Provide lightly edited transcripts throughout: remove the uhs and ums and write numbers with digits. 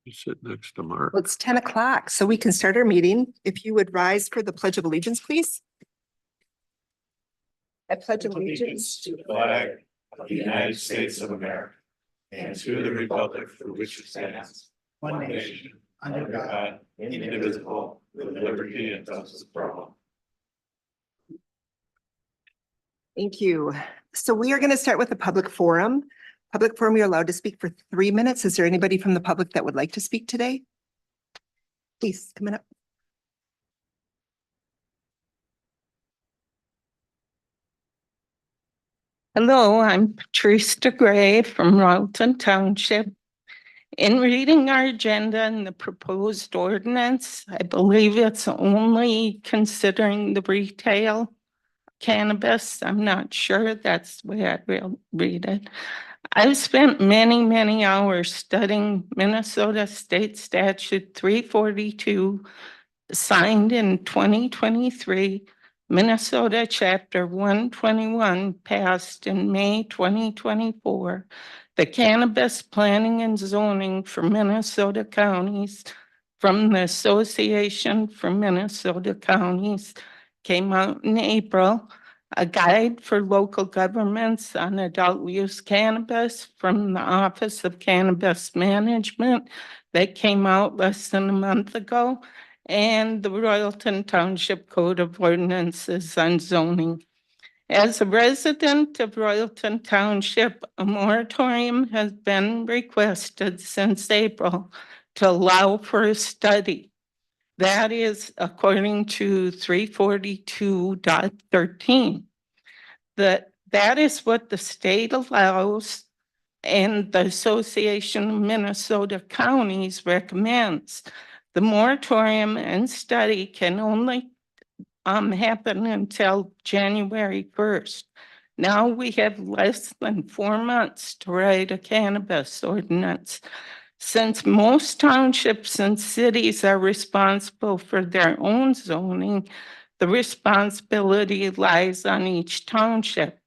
You sit next to Mark. Well, it's 10 o'clock, so we can start our meeting. If you would rise for the Pledge of Allegiance, please. I pledge allegiance To the flag of the United States of America and to the republic for which it stands, one nation, under God, indivisible, with liberty and justice for all. Thank you. So we are going to start with a public forum. Public forum, you're allowed to speak for 3 minutes. Is there anybody from the public that would like to speak today? Please come on up. Hello, I'm Patrice DeGray from Royalton Township. In reading our agenda and the proposed ordinance, I believe it's only considering the retail cannabis. I'm not sure. That's the way I will read it. I've spent many, many hours studying Minnesota State Statute 342, signed in 2023, Minnesota Chapter 121, passed in May 2024, the Cannabis Planning and Zoning for Minnesota Counties from the Association for Minnesota Counties came out in April. A guide for local governments on adult use cannabis from the Office of Cannabis Management that came out less than a month ago, and the Royalton Township Code of Ordinances on zoning. As a resident of Royalton Township, a moratorium has been requested since April to allow for a study. That is according to 342.13. That is what the state allows and the Association of Minnesota Counties recommends. The moratorium and study can only happen until January 1st. Now we have less than 4 months to write a cannabis ordinance. Since most townships and cities are responsible for their own zoning, the responsibility lies on each township.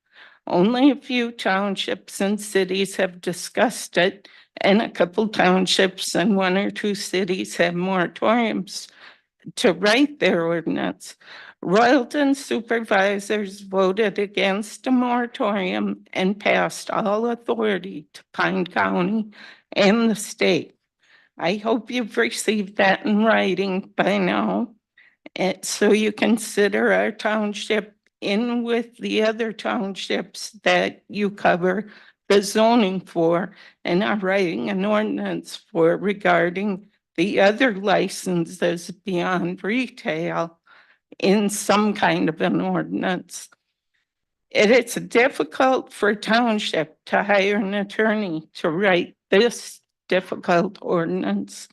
Only a few townships and cities have discussed it, and a couple townships and 1 or 2 cities have moratoriums to write their ordinance. Royalton supervisors voted against a moratorium and passed all authority to Pine County and the state. I hope you've received that in writing by now. So you consider our township in with the other townships that you cover the zoning for and are writing an ordinance for regarding the other licenses beyond retail in some kind of an ordinance. It's difficult for a township to hire an attorney to write this difficult ordinance.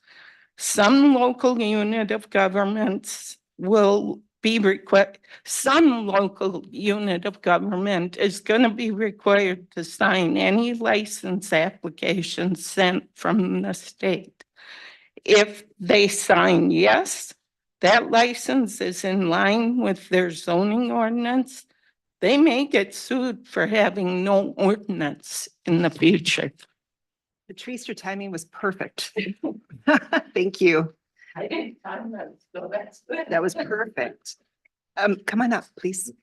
Some local unit of governments will be required, some local unit of government is going to be required to sign any license application sent from the state. If they sign yes, that license is in line with their zoning ordinance, they may get sued for having no ordinance in the future. Patrice, your timing was perfect. Thank you. I didn't time that, so that's good. That was perfect. Come on up, please.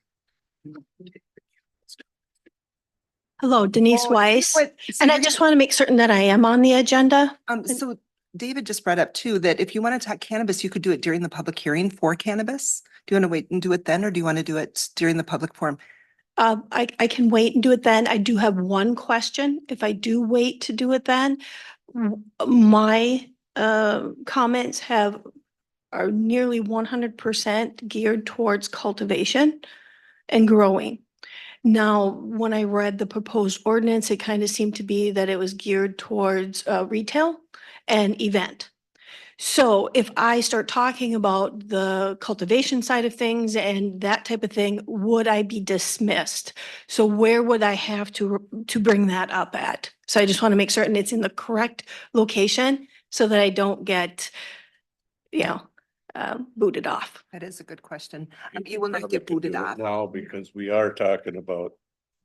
Hello, Denise Oh, Weiss, so and I you're just want to make certain that I am on the agenda. So David just brought up too, that if you want to talk cannabis, you could do it during the public hearing for cannabis. Do you want to wait and do it then, or do you want to do it during the public forum? I can wait and do it then. I do have one question. If I do wait to do it then, my comments are nearly 100% geared towards cultivation and growing. Now, when I read the proposed ordinance, it kind of seemed to be that it was geared towards retail and event. So if I start talking about the cultivation side of things and that type of thing, would I be dismissed? So where would I have to bring that up at? So I just want to make certain it's in the correct location so that I don't get, booted off. That is a good question. You will not get booted off. Now, because we are talking about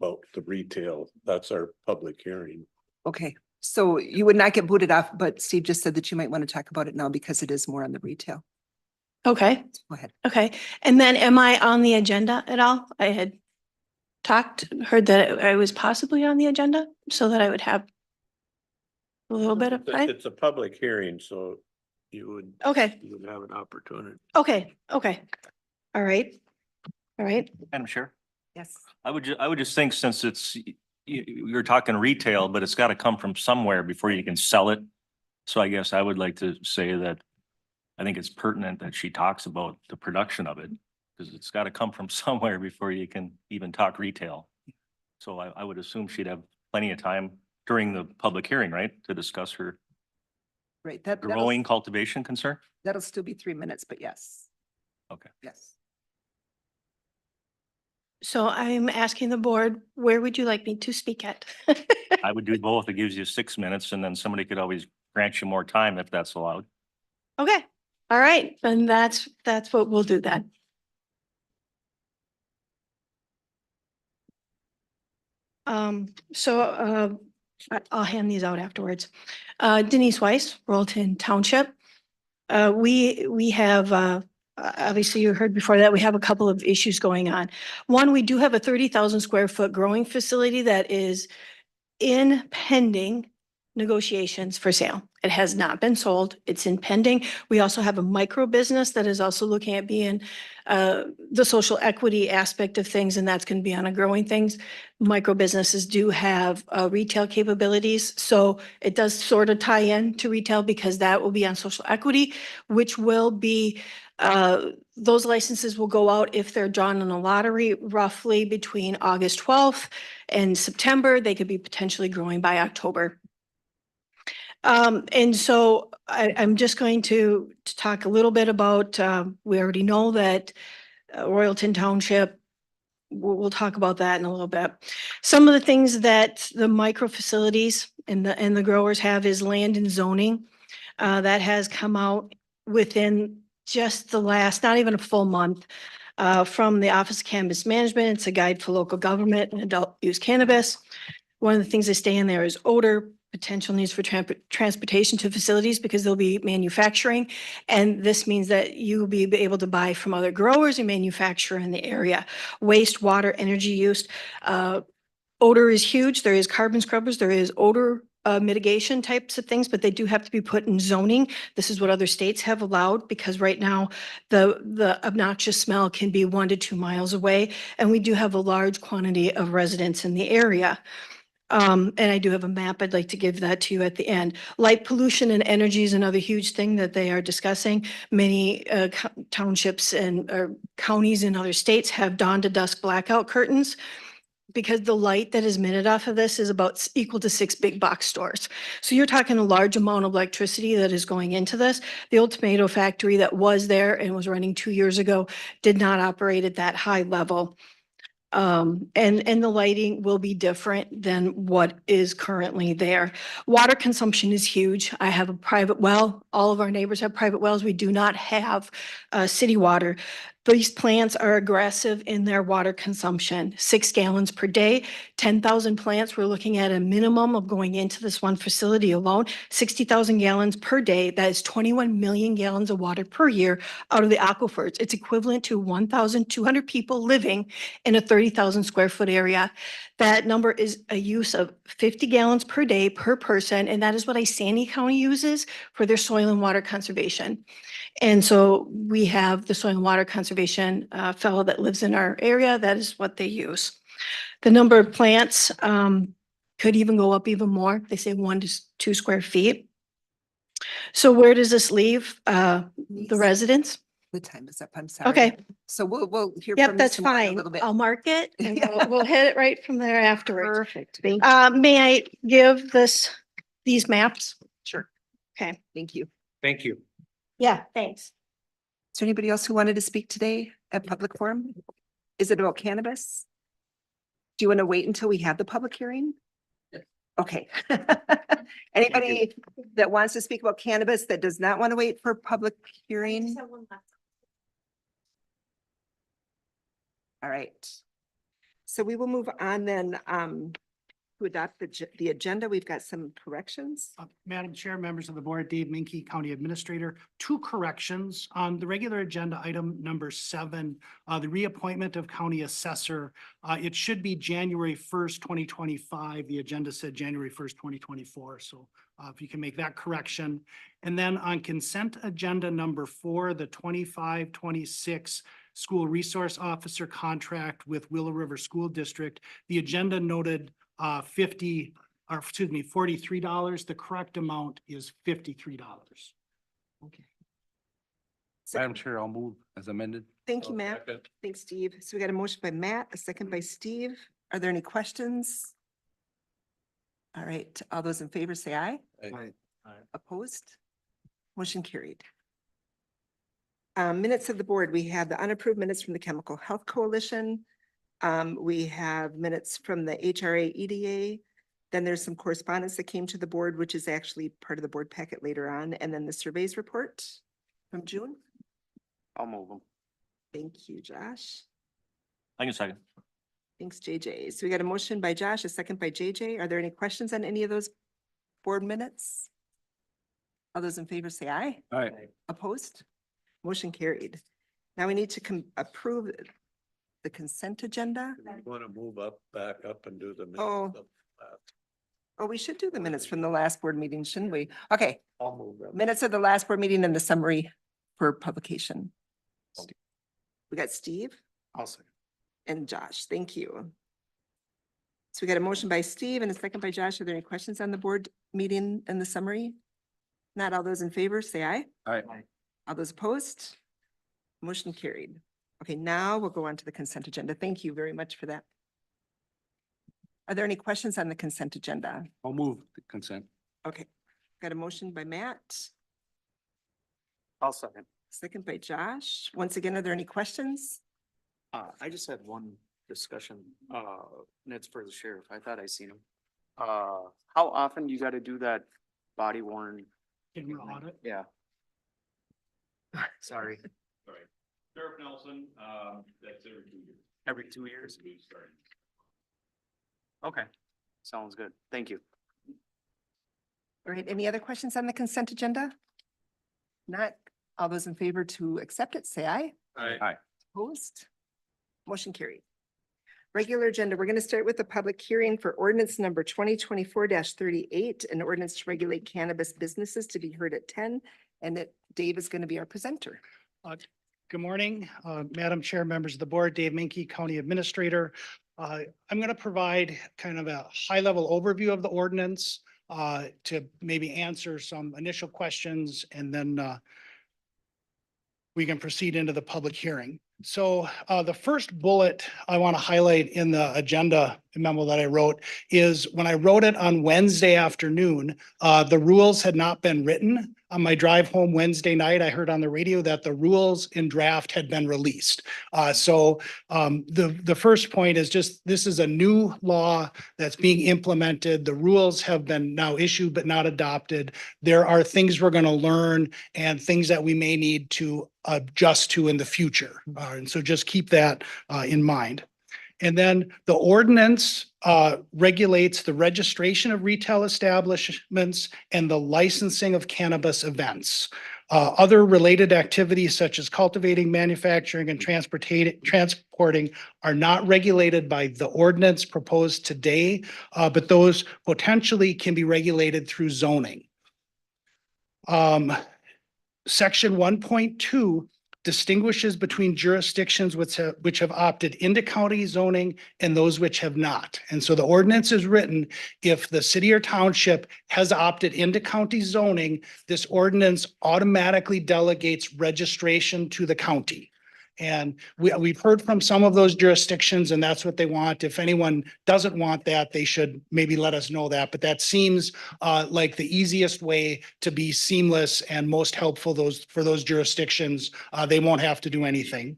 about the retail. That's our public hearing. Okay, so you would not get booted off, but Steve just said that you might want to talk about it now because it is more on the retail. Okay, Go ahead. okay. And then am I on the agenda at all? I had heard that I was possibly on the agenda so that I would have a little bit of time. It's a public hearing, so you Okay, would have an opportunity. okay, okay. All right. All right. Madam Chair, Yes. I would just think since you're talking retail, but it's got to come from somewhere before you can sell it. So I guess I would like to say that I think it's pertinent that she talks about the production of it, because it's got to come from somewhere before you can even talk retail. So I would assume she'd have plenty of time during the public hearing, right, to discuss her Right, that'll growing cultivation concern? still be 3 minutes, but yes. Okay. Yes. So I'm asking the board, where would you like me to speak at? I would do both. It gives you 6 minutes and then somebody could always grant you more time if that's allowed. Okay, all right, then that's what we'll do then. I'll hand these out afterwards. Denise Weiss, Rollton Township. We have, obviously you heard before that, we have a couple of issues going on. One, we do have a 30,000 square foot growing facility that is in pending negotiations for sale. It has not been sold. It's in pending. We also have a micro business that is also looking at being the social equity aspect of things, and that's going to be on a growing things. Micro businesses do have retail capabilities, so it does sort of tie in to retail because that will be on social equity, which will be those licenses will go out if they're drawn in a lottery roughly between August 12th and September. They could be potentially growing by October. And so I'm just going to talk a little bit about, we already know that Royalton Township, we'll talk about that in a little bit. Some of the things that the micro facilities and the growers have is land and zoning. That has come out within just the last, not even a full month, from the Office of Cannabis Management. It's a guide for local government and adult use cannabis. One of the things that stay in there is odor, potential needs for transportation to facilities because they'll be manufacturing. And this means that you will be able to buy from other growers and manufacture in the area. Waste, water, energy use. Odor is huge. There is carbon scrubbers. There is odor mitigation types of things, but they do have to be put in zoning. This is what other states have allowed because right now the obnoxious smell can be 1 to 2 miles away. And we do have a large quantity of residents in the area. And I do have a map. I'd like to give that to you at the end. Light pollution and energy is another huge thing that they are discussing. Many townships and counties in other states have dawn to dusk blackout curtains because the light that is emitted off of this is about equal to 6 big box stores. So you're talking a large amount of electricity that is going into this. The old tomato factory that was there and was running 2 years ago did not operate at that high level. And the lighting will be different than what is currently there. Water consumption is huge. I have a private well. All of our neighbors have private wells. We do not have city water. These plants are aggressive in their water consumption, 6 gallons per day, 10,000 plants. We're looking at a minimum of going into this one facility alone, 60,000 gallons per day. That is 21 million gallons of water per year out of the aquifers. It's equivalent to 1,200 people living in a 30,000 square foot area. That number is a use of 50 gallons per day per person, and that is what Isanti County uses for their soil and water conservation. And so we have the soil and water conservation fellow that lives in our area. That is what they use. The number of plants could even go up even more. They say 1 to 2 square feet. So where does this leave the residents? The time is up. I'm sorry. Okay. So we'll hear. Yep, from that's Mr. Moore in a fine. little bit. I'll mark it and we'll hit it right from there afterwards. Perfect. Thank you. May I give these maps? Sure. Okay. Thank you. Thank you. Yeah, thanks. Is there anybody else who wanted to speak today at public forum? Is it about cannabis? Do you want to wait until we have the public hearing? Okay. Anybody that wants to speak about cannabis that does not want to wait for public hearing? All right. So we will move on then to adopt the agenda. We've got some corrections. Madam Chair, members of the board, Dave Minke, County Administrator, 2 corrections on the regular agenda item number 7, the reappointment of County Assessor. It should be January 1st, 2025. The agenda said January 1st, 2024. So if you can make that correction. And then on consent agenda number 4, the 25-26 School Resource Officer contract with Willow River School District, the agenda noted $43. The correct amount is $53. Okay. So, Madam Chair, I'll move as amended. thank you, Matt. Thanks, Steve. So we got a motion by Matt, a second by Steve. Are there any questions? All right, all those in favor say aye. Aye. Opposed? Motion carried. Minutes of the board, we have the unapproved minutes from the Chemical Health Coalition. We have minutes from the HRA EDA. Then there's some correspondence that came to the board, which is actually part of the board packet later on, and then the surveys report from June. I'll move them. Thank you, Josh. I can second. Thanks, JJ. So we got a motion by Josh, a second by JJ. Are there any questions on any of those board minutes? All those in favor say aye. All right. Opposed? Motion carried. Now we need to approve the consent agenda. Want to move back up and do the. minutes Oh. of that. Oh, we should do the minutes from the last board meeting, shouldn't we? Okay, I'll move them. minutes of the last board meeting and the summary for publication. We got Steve I'll second. and Josh. Thank you. So we got a motion by Steve and a second by Josh. Are there any questions on the board meeting and the summary? Not all those in favor, say aye. All right. All those opposed? Motion carried. Okay, now we'll go on to the consent agenda. Thank you very much for that. Are there any questions on the consent agenda? I'll move the consent. Okay, got a motion by Matt, I'll second. second by Josh. Once again, are there any questions? I just had one discussion, and it's for the sheriff. I thought I seen him. How often you gotta do that body worn? Camera audit. Yeah. Sorry. Sheriff Nelson, that's every 2 years. Every 2 years? Okay, sounds good. Thank you. All right, any other questions on the consent agenda? Not, all those in favor to accept it, say aye. Aye. Opposed? Motion carried. Regular agenda, we're going to start with the public hearing for ordinance number 2024-38, an ordinance to regulate cannabis businesses to be heard at 10, and that Dave is going to be our presenter. Good morning, Madam Chair, members of the board, Dave Minke, County Administrator. I'm going to provide kind of a high-level overview of the ordinance to maybe answer some initial questions, and then we can proceed into the public hearing. So the first bullet I want to highlight in the agenda memo that I wrote is when I wrote it on Wednesday afternoon, the rules had not been written. On my drive home Wednesday night, I heard on the radio that the rules in draft had been released. So the first point is just, this is a new law that's being implemented. The rules have been now issued but not adopted. There are things we're going to learn and things that we may need to adjust to in the future. And so just keep that in mind. And then the ordinance regulates the registration of retail establishments and the licensing of cannabis events. Other related activities such as cultivating, manufacturing, and transporting are not regulated by the ordinance proposed today, but those potentially can be regulated through zoning. Section 1.2 distinguishes between jurisdictions which have opted into county zoning and those which have not. And so the ordinance is written, if the city or township has opted into county zoning, this ordinance automatically delegates registration to the county. And we've heard from some of those jurisdictions, and that's what they want. If anyone doesn't want that, they should maybe let us know that. But that seems like the easiest way to be seamless and most helpful for those jurisdictions. They won't have to do anything.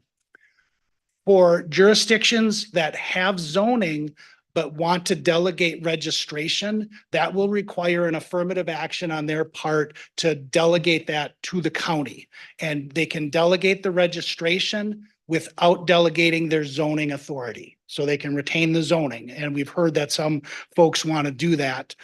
For jurisdictions that have zoning but want to delegate registration, that will require an affirmative action on their part to delegate that to the county. And they can delegate the registration without delegating their zoning authority. so they can retain the zoning. And we've heard that some folks want to do that.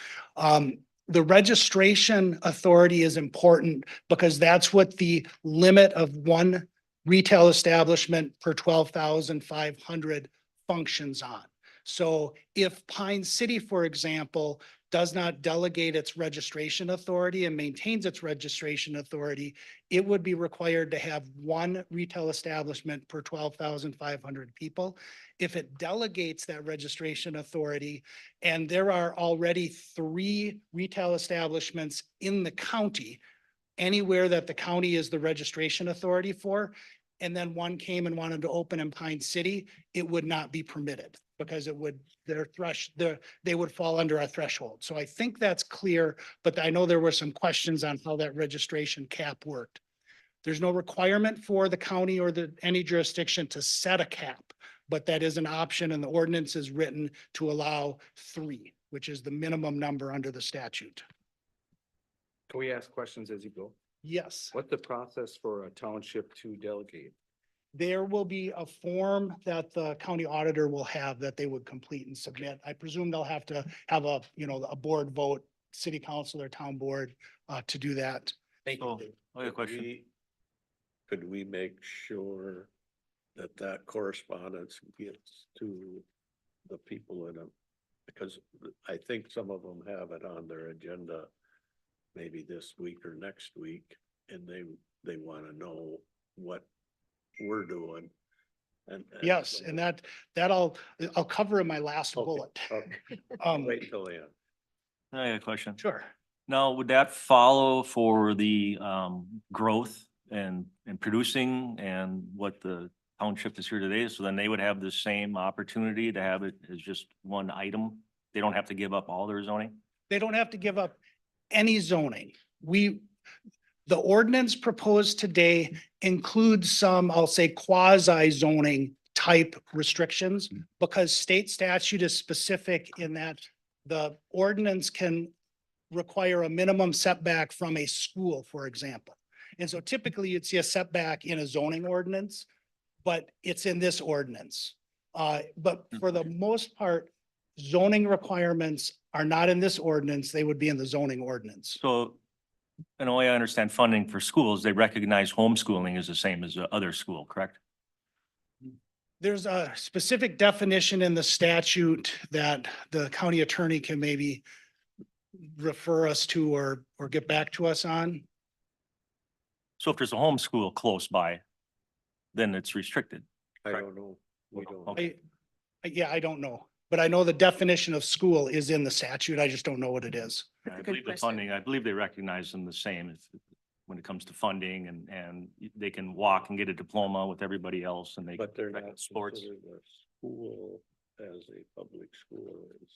The registration authority is important because that's what the limit of one retail establishment per 12,500 functions on. So if Pine City, for example, does not delegate its registration authority and maintains its registration authority, it would be required to have one retail establishment per 12,500 people. If it delegates that registration authority, and there are already 3 retail establishments in the county, anywhere that the county is the registration authority for, and then one came and wanted to open in Pine City, it would not be permitted because it would, they would fall under a threshold. So I think that's clear, but I know there were some questions on how that registration cap worked. There's no requirement for the county or any jurisdiction to set a cap, but that is an option, and the ordinance is written to allow 3, which is the minimum number under the statute. Can we ask questions as you go? Yes. What's the process for a township to delegate? There will be a form that the county auditor will have that they would complete and submit. I presume they'll have to have a, a board vote, city council or town board, to do that. So, I have a question. Could we make sure that that correspondence gets to the people in them? Because I think some of them have it on their agenda maybe this week or next week, and they want to know what we're doing. And Yes, so- and I'll cover in my last Okay, bullet. okay. Wait till the end. I got a question. Sure. Now, would that follow for the growth and producing and what the township is here today? So then they would have the same opportunity to have it as just one item? They don't have to give up all their zoning? They don't have to give up any zoning. The ordinance proposed today includes some, I'll say, quasi zoning type restrictions because state statute is specific in that the ordinance can require a minimum setback from a school, for example. And so typically you'd see a setback in a zoning ordinance, but it's in this ordinance. But for the most part, zoning requirements are not in this ordinance. They would be in the zoning ordinance. So in a way, I understand funding for schools, they recognize homeschooling as the same as the other school, correct? There's a specific definition in the statute that the county attorney can maybe refer us to or get back to us on. So if there's a homeschool close by, then it's restricted. I Correct. don't know. We don't. Okay. Yeah, I don't know, but I know the definition of school is in the statute. I just don't know what it is. I a good believe the question. funding, I believe they recognize them the same when it comes to funding and they can walk and get a diploma with everybody else and they. But they're correct not sports. considered a school as a public school is.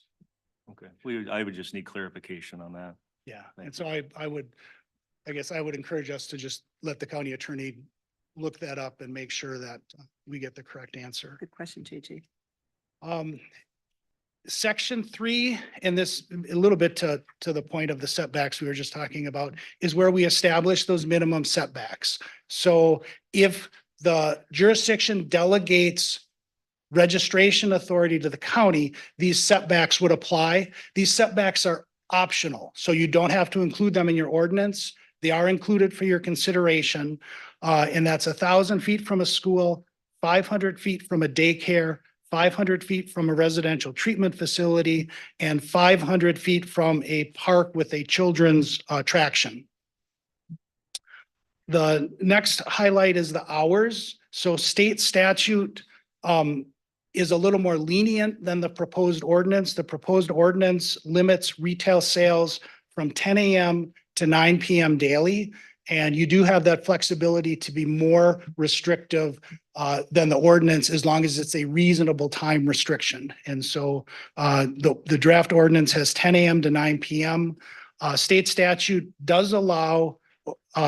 Okay, I would just need clarification on that. Yeah, Thank and so I guess I would encourage us to just let the county attorney look that up and make sure that we get the correct answer. Good question, JJ. Section 3, and this a little bit to the point of the setbacks we were just talking about, is where we establish those minimum setbacks. So if the jurisdiction delegates registration authority to the county, these setbacks would apply. These setbacks are optional, so you don't have to include them in your ordinance. They are included for your consideration, and that's 1,000 feet from a school, 500 feet from a daycare, 500 feet from a residential treatment facility, and 500 feet from a park with a children's attraction. The next highlight is the hours. So state statute is a little more lenient than the proposed ordinance. The proposed ordinance limits retail sales from 10 a.m. to 9 p.m. daily. And you do have that flexibility to be more restrictive than the ordinance as long as it's a reasonable time restriction. And so the draft ordinance has 10 a.m. to 9 p.m. State statute does allow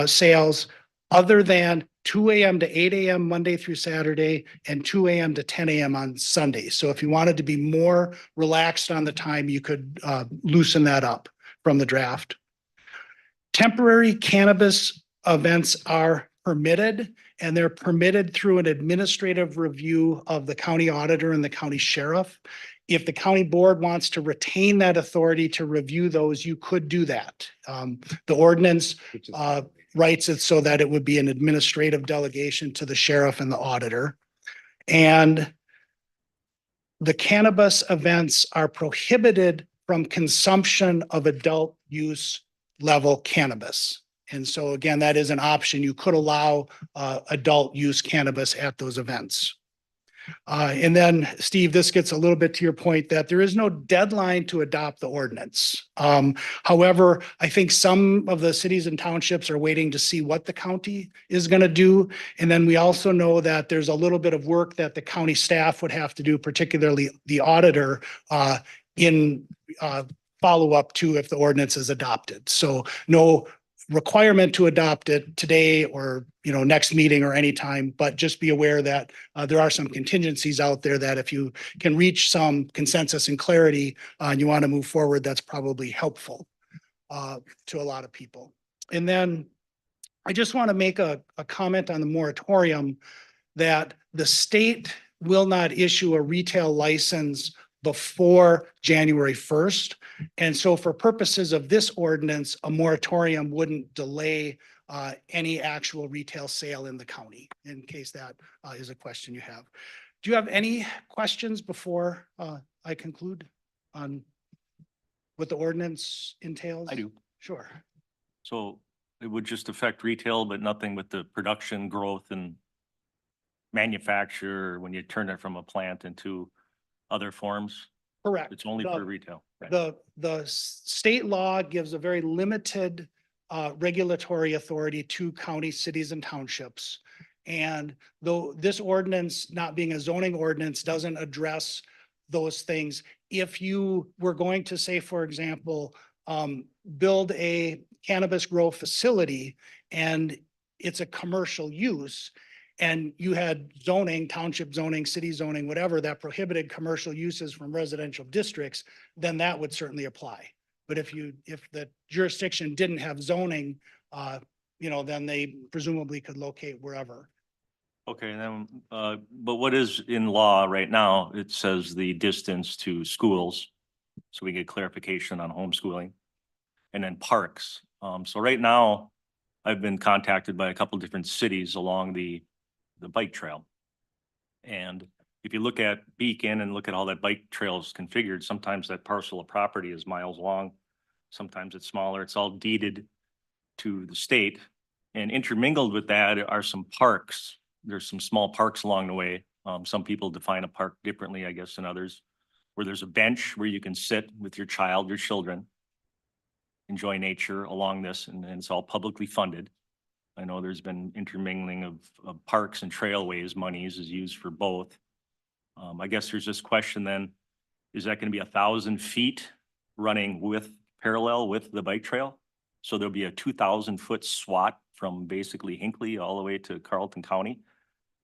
sales other than 2 a.m. to 8 a.m. Monday through Saturday and 2 a.m. to 10 a.m. on Sunday. So if you wanted to be more relaxed on the time, you could loosen that up from the draft. Temporary cannabis events are permitted, and they're permitted through an administrative review of the county auditor and the county sheriff. If the county board wants to retain that authority to review those, you could do that. The ordinance writes it so that it would be an administrative delegation to the sheriff and the auditor. And the cannabis events are prohibited from consumption of adult use level cannabis. And so again, that is an option. You could allow adult use cannabis at those events. And then, Steve, this gets a little bit to your point that there is no deadline to adopt the ordinance. However, I think some of the cities and townships are waiting to see what the county is going to do. And then we also know that there's a little bit of work that the county staff would have to do, particularly the auditor, in follow-up to if the ordinance is adopted. So no requirement to adopt it today or, next meeting or anytime, but just be aware that there are some contingencies out there that if you can reach some consensus and clarity and you want to move forward, that's probably helpful to a lot of people. And then I just want to make a comment on the moratorium that the state will not issue a retail license before January 1st. And so for purposes of this ordinance, a moratorium wouldn't delay any actual retail sale in the county, in case that is a question you have. Do you have any questions before I conclude on what the ordinance entails? I do. Sure. So it would just affect retail, but nothing with the production growth and manufacture when you turn it from a plant into other forms. Correct. It's only for retail. Right. The state law gives a very limited regulatory authority to counties, cities, and townships. And though this ordinance, not being a zoning ordinance, doesn't address those things, if you were going to say, for example, build a cannabis grow facility and it's a commercial use, and you had zoning, township zoning, city zoning, whatever, that prohibited commercial uses from residential districts, then that would certainly apply. But if the jurisdiction didn't have zoning, then they presumably could locate wherever. Okay, and then, but what is in law right now? It says the distance to schools. So we get clarification on homeschooling and then parks. So right now I've been contacted by a couple different cities along the bike trail. And if you look at Beacon and look at how that bike trail is configured, sometimes that parcel of property is miles long. Sometimes it's smaller. It's all deeded to the state. And intermingled with that are some parks. There's some small parks along the way. Some people define a park differently, I guess, than others, where there's a bench where you can sit with your child, your children, enjoy nature along this, and it's all publicly funded. I know there's been intermingling of parks and trailways monies is used for both. I guess there's this question then, is that going to be 1,000 feet running parallel with the bike trail? So there'll be a 2,000-foot SWAT from basically Hinckley all the way to Carleton County?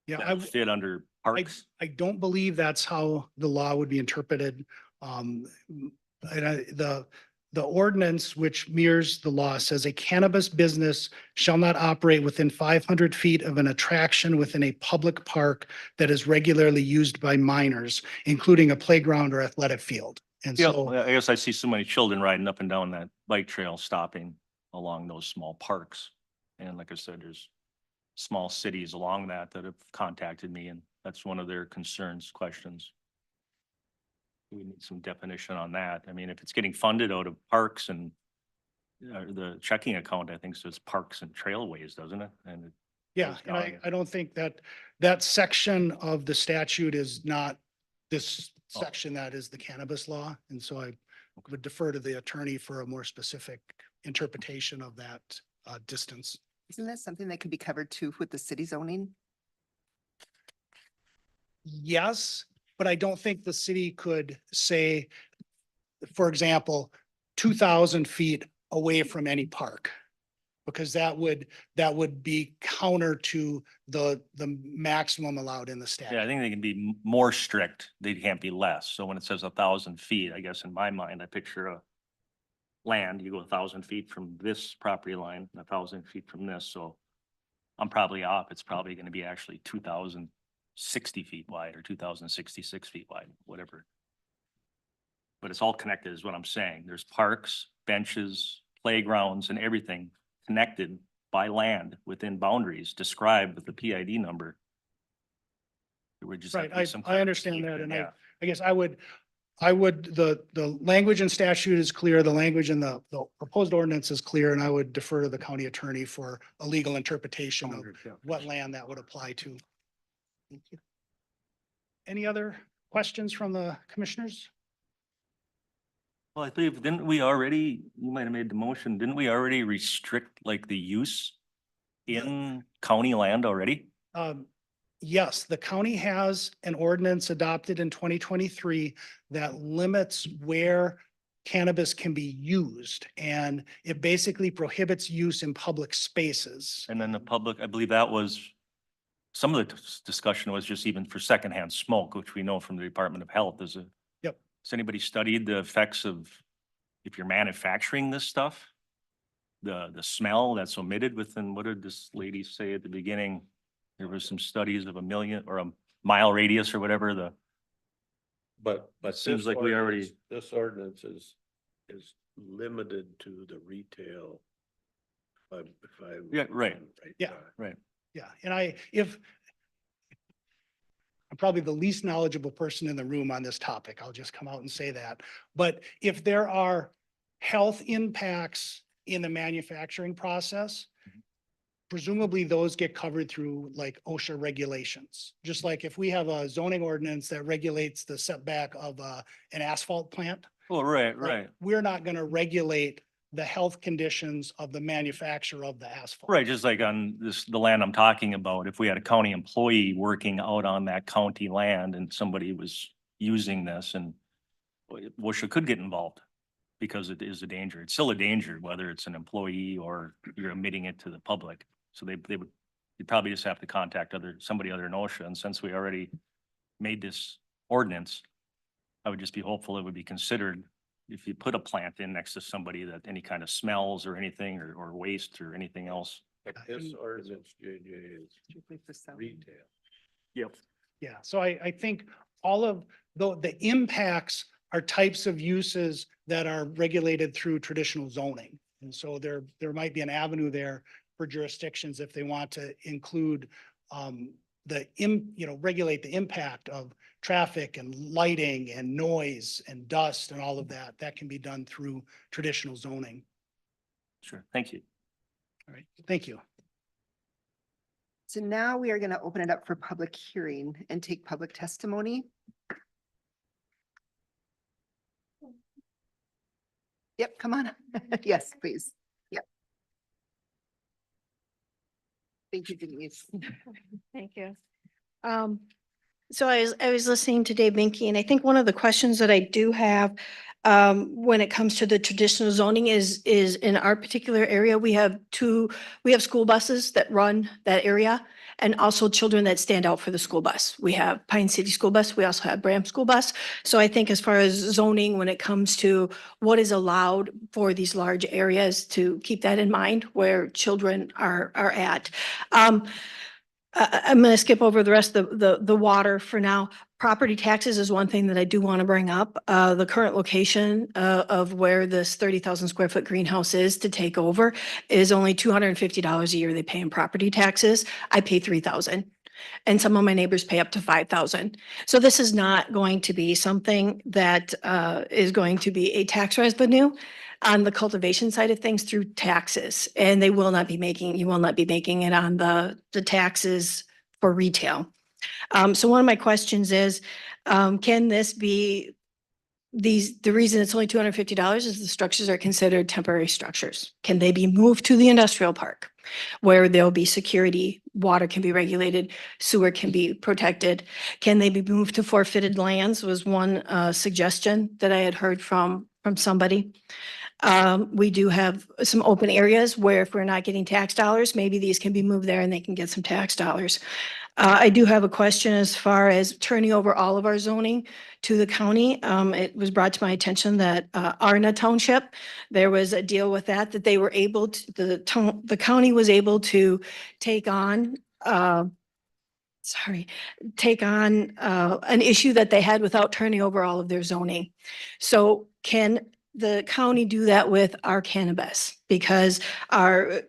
Yeah, That fit under parks? I don't believe that's how the law would be interpreted. The ordinance, which mirrors the law, says a cannabis business shall not operate within 500 feet of an attraction within a public park that is regularly used by minors, including a playground or athletic field. And Yeah, so, I guess I see so many children riding up and down that bike trail, stopping along those small parks. And like I said, there's small cities along that have contacted me, and that's one of their concerns, questions. We need some definition on that. I mean, if it's getting funded out of parks and the checking account, I think says parks and trailways, doesn't it? And it yeah, goes and down. I don't think that section of the statute is not this Oh. section that is the cannabis law. And so I would defer to the attorney for a more specific interpretation of that distance. Isn't that something that could be covered too with the city zoning? Yes, but I don't think the city could say, for example, 2,000 feet away from any park. Because that would be counter to the maximum allowed in the Yeah, I statute. think they can be more strict. They can't be less. So when it says 1,000 feet, I guess in my mind, I picture a land, you go 1,000 feet from this property line, 1,000 feet from this. So I'm probably off. It's probably gonna be actually 2,060 feet wide or 2,066 feet wide, whatever. But it's all connected is what I'm saying. There's parks, benches, playgrounds and everything connected by land within boundaries described with the PID number. There would just have Right, to be some I understand that, clarification, and yeah. I guess I would, the language in statute is clear, the language in the proposed ordinance is clear, and I would defer to the county attorney for a legal interpretation of what land that would apply to. Thank you. Any other questions from the commissioners? Well, I believe, didn't we already, you might have made the motion, didn't we already restrict like the use in county land already? Yes, the county has an ordinance adopted in 2023 that limits where cannabis can be used. And it basically prohibits use in public spaces. And then the public, I believe that was, some of the discussion was just even for secondhand smoke, which we know from the Department of Health is a. Yep. Has anybody studied the effects of, if you're manufacturing this stuff? The smell that's emitted within, what did this lady say at the beginning? There was some studies of 1 million or a mile radius or whatever, the, But Seems this like we already- ordinance- This ordinance is limited to the retail. If I. Yeah, right. Yeah. right. Yeah, and I'm probably the least knowledgeable person in the room on this topic. I'll just come out and say that. But if there are health impacts in the manufacturing process, presumably those get covered through like OSHA regulations. Just like if we have a zoning ordinance that regulates the setback of an asphalt plant. Oh, right, like, right. We're not going to regulate the health conditions of the manufacturer of the asphalt. Right, just like on this, the land I'm talking about, if we had a county employee working out on that county land and somebody was using this and WSHA could get involved because it is a danger. It's still a danger, whether it's an employee or you're emitting it to the public. So they would, you'd probably just have to contact somebody other than OSHA. And since we already made this ordinance, I would just be hopeful it would be considered if you put a plant in next to somebody that any kind of smells or anything or waste or anything else. But this ordinance, JJ, is retail. Yep. Yeah, so I think all of the impacts are types of uses that are regulated through traditional zoning. And so there might be an avenue there for jurisdictions if they want to include regulate the impact of traffic and lighting and noise and dust and all of that. That can be done through traditional zoning. Sure, thank you. All right, thank you. So now we are going to open it up for public hearing and take public testimony. Yep, come on. Yes, please. Yep. Thank you, Denise. Thank you. So I was listening to Dave Binky, and I think one of the questions that I do have when it comes to the traditional zoning is in our particular area, we have school buses that run that area and also children that stand out for the school bus. We have Pine City School Bus. We also have Bram School Bus. So I think as far as zoning, when it comes to what is allowed for these large areas, to keep that in mind where children are at. I'm going to skip over the rest of the water for now. Property taxes is one thing that I do want to bring up. The current location of where this 30,000 square foot greenhouse is to take over is only $250 a year they pay in property taxes. I pay $3,000. And some of my neighbors pay up to $5,000. So this is not going to be something that is going to be a tax revenue on the cultivation side of things through taxes. And you will not be making it on the taxes for retail. So one of my questions is, can this be the reason it's only $250 is the structures are considered temporary structures. Can they be moved to the industrial park where there'll be security, water can be regulated, sewer can be protected? Can they be moved to forfeited lands was one suggestion that I had heard from somebody. We do have some open areas where if we're not getting tax dollars, maybe these can be moved there and they can get some tax dollars. I do have a question as far as turning over all of our zoning to the county. It was brought to my attention that Arna Township, there was a deal with that they were able to, the county was able to take on, take on an issue that they had without turning over all of their zoning. So can the county do that with our cannabis? Because our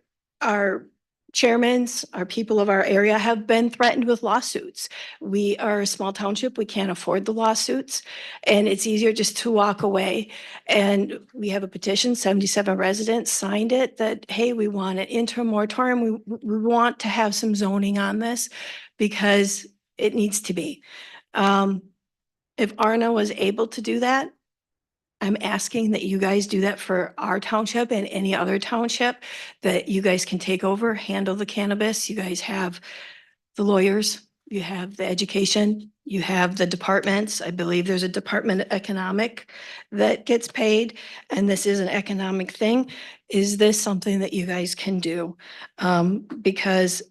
chairmans, our people of our area have been threatened with lawsuits. We are a small township. We can't afford the lawsuits. And it's easier just to walk away. And we have a petition, 77 residents signed it, that, hey, we want an interim moratorium. We want to have some zoning on this because it needs to be. If Arna was able to do that, I'm asking that you guys do that for our township and any other township, that you guys can take over, handle the cannabis. You guys have the lawyers, you have the education, you have the departments. I believe there's a Department of Economic that gets paid, and this is an economic thing. Is this something that you guys can do? Because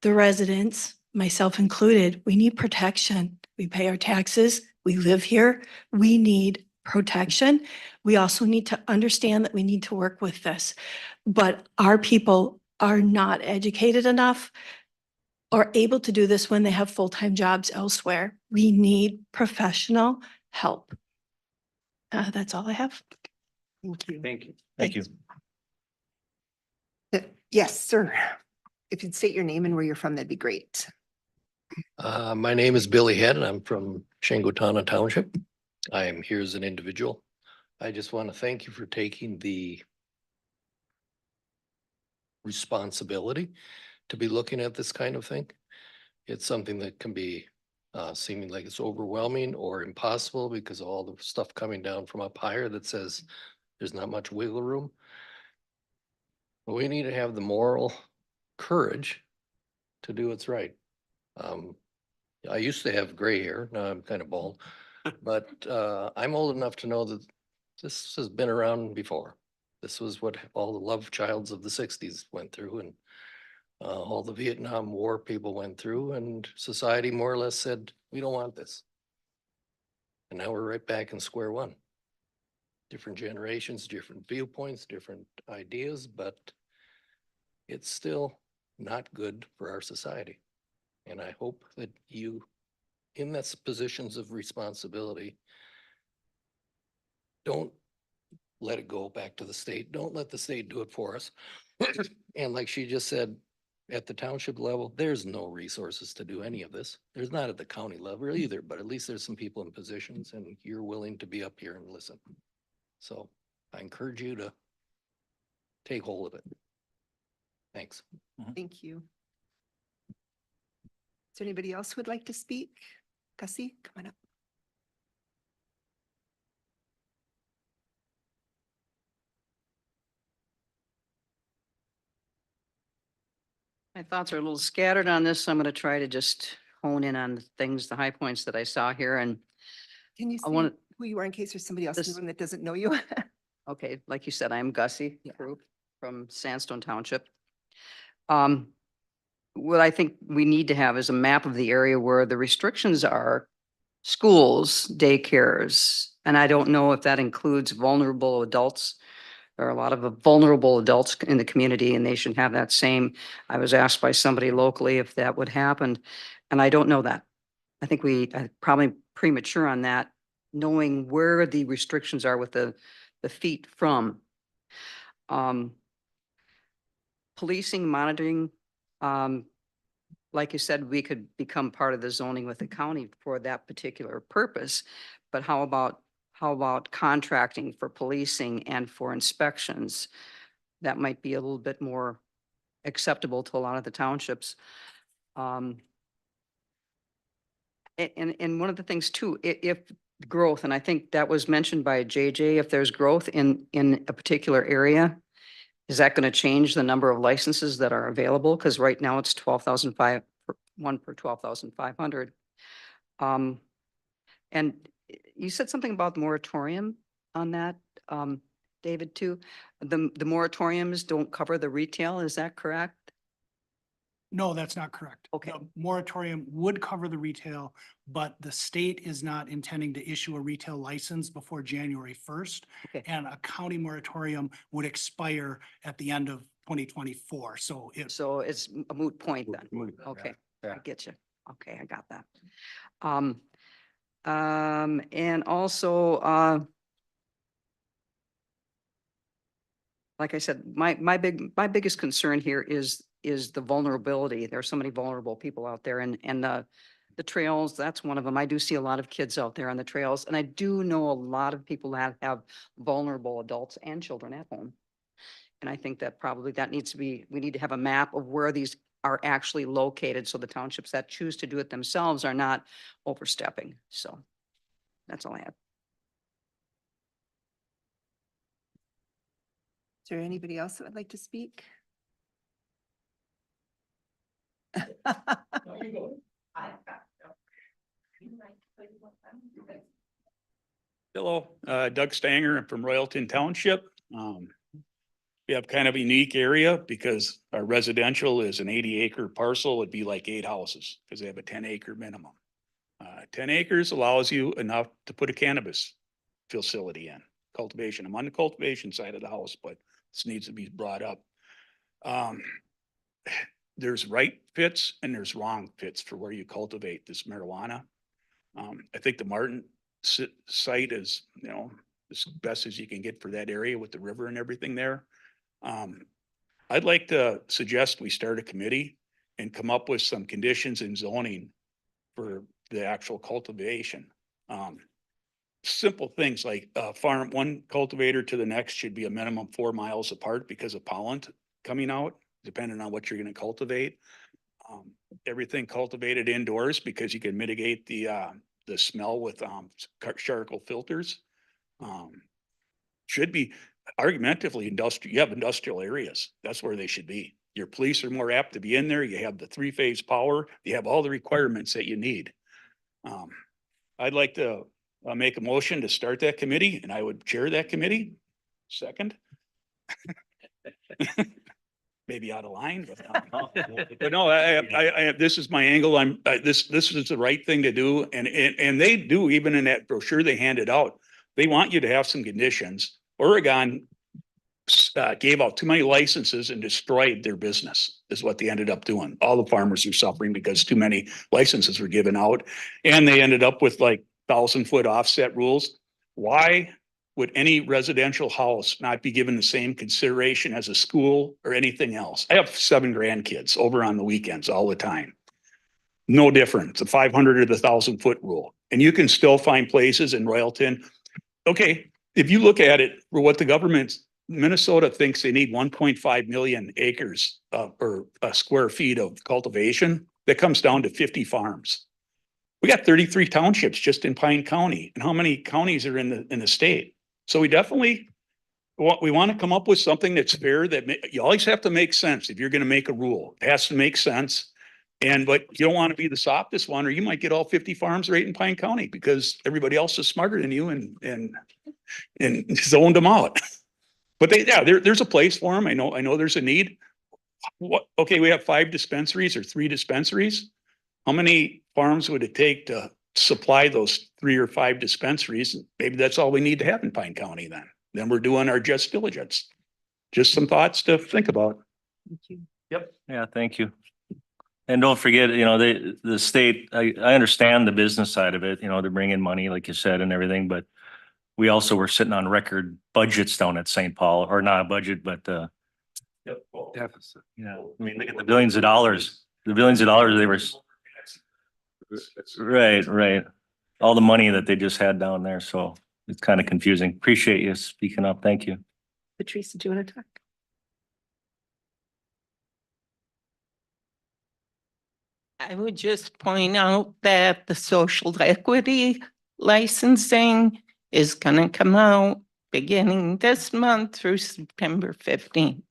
the residents, myself included, we need protection. We pay our taxes, we live here, we need protection. We also need to understand that we need to work with this. But our people are not educated enough or able to do this when they have full-time jobs elsewhere. We need professional help. That's all I have. Thank you. Thank you. Thank you. Yes, sir. If you'd state your name and where you're from, that'd be great. My name is Billy Head and I'm from Shangotana Township. I am here as an individual. I just want to thank you for taking the responsibility to be looking at this kind of thing. It's something that can be seeming like it's overwhelming or impossible because of all the stuff coming down from up higher that says there's not much wiggle room. But we need to have the moral courage to do what's right. I used to have gray hair, now I'm kind of bald, but I'm old enough to know that this has been around before. This was what all the love childs of the 60s went through, and all the Vietnam War people went through, and society more or less said, we don't want this. And now we're right back in square one. Different generations, different viewpoints, different ideas, but it's still not good for our society. And I hope that you, in this positions of responsibility, don't let it go back to the state. Don't let the state do it for us. And like she just said, at the township level, there's no resources to do any of this. There's not at the county level either, but at least there's some people in positions and you're willing to be up here and listen. So I encourage you to take hold of it. Thanks. Thank you. Is there anybody else who would like to speak? Gussie, come on up. My thoughts are a little scattered on this, so I'm going to try to just hone in on the things, the high points that I saw here. And Can you I say wanna- who you are in case there's somebody else in the This- room that doesn't know you? okay, like you said, I'm Gussie Yeah. Krupp from Sandstone Township. What I think we need to have is a map of the area where the restrictions are schools, daycares, and I don't know if that includes vulnerable adults. There are a lot of vulnerable adults in the community and they should have that same. I was asked by somebody locally if that would happen, and I don't know that. I think we probably premature on that, knowing where the restrictions are with the feet from. Policing, monitoring, like you said, we could become part of the zoning with the county for that particular purpose. But how about contracting for policing and for inspections? That might be a little bit more acceptable to a lot of the townships. And one of the things too, if growth, and I think that was mentioned by JJ, if there's growth in a particular area, is that going to change the number of licenses that are available? Because right now it's 12,500, one per 12,500. And you said something about the moratorium on that, David, too. The moratoriums don't cover the retail, is that correct? No, that's not correct. Okay. The moratorium would cover the retail, but the state is not intending to issue a retail license before January 1st. Okay. And a county moratorium would expire at the end of 2024. So it, So it's a moot point then. Okay, I get you. Okay, I got that. And also, like I said, my biggest concern here is the vulnerability. There are so many vulnerable people out there and the trails, that's one of them. I do see a lot of kids out there on the trails, and I do know a lot of people that have vulnerable adults and children at home. And I think that probably that needs to be, we need to have a map of where these are actually located, so the townships that choose to do it themselves are not overstepping. So that's all I have. Is there anybody else that would like to speak? Hello, Doug Stanger. I'm from Royalton Township. We have kind of a unique area because our residential is an 80-acre parcel. It'd be like 8 houses because they have a 10-acre minimum. 10 acres allows you enough to put a cannabis facility in cultivation. I'm on the cultivation side of the house, but this needs to be brought up. There's right fits and there's wrong fits for where you cultivate this marijuana. I think the Martin site is, you know, as best as you can get for that area with the river and everything there. I'd like to suggest we start a committee and come up with some conditions in zoning for the actual cultivation. Simple things like farm, one cultivator to the next should be a minimum 4 miles apart because of pollen coming out, depending on what you're going to cultivate. Everything cultivated indoors because you can mitigate the smell with charcoal filters. Should be argumentatively industrial. You have industrial areas. That's where they should be. Your police are more apt to be in there. You have the 3-phase power. You have all the requirements that you need. I'd like to make a motion to start that committee, and I would chair that committee. Second. Maybe out of line, but no, this is my angle. This is the right thing to do. And they do, even in that brochure they handed out, they want you to have some conditions. Oregon gave out too many licenses and destroyed their business is what they ended up doing. All the farmers are suffering because too many licenses were given out, and they ended up with like 1,000-foot offset rules. Why would any residential house not be given the same consideration as a school or anything else? I have 7 grandkids over on the weekends all the time. No different. The 500 or the 1,000-foot rule. And you can still find places in Royalton. Okay, if you look at it for what the government, Minnesota thinks they need 1.5 million acres or square feet of cultivation. That comes down to 50 farms. We got 33 townships just in Pine County. And how many counties are in the state? So we definitely want to come up with something that's fair, that you always have to make sense. If you're going to make a rule, it has to make sense. But you don't want to be the softest one, or you might get all 50 farms right in Pine County because everybody else is smarter than you and zoned them out. But there's a place for them. I know there's a need. Okay, we have 5 dispensaries or 3 dispensaries. How many farms would it take to supply those 3 or 5 dispensaries? Maybe that's all we need to have in Pine County then. Then we're doing our just diligence. Just some thoughts to think about. Thank you. Yep. Yeah, thank you. And don't forget, you know, the state, I understand the business side of it, you know, they're bringing money, like you said, and everything, but we also were sitting on record budgets down at St. Paul, or not a budget, but deficit. Yeah, I mean, look at the billions of dollars they were. Right. All the money that they just had down there. So it's kind of confusing. Appreciate you speaking up. Thank you. Patrice, do you want to talk? I would just point out that the social equity licensing is going to come out beginning this month through September 15th.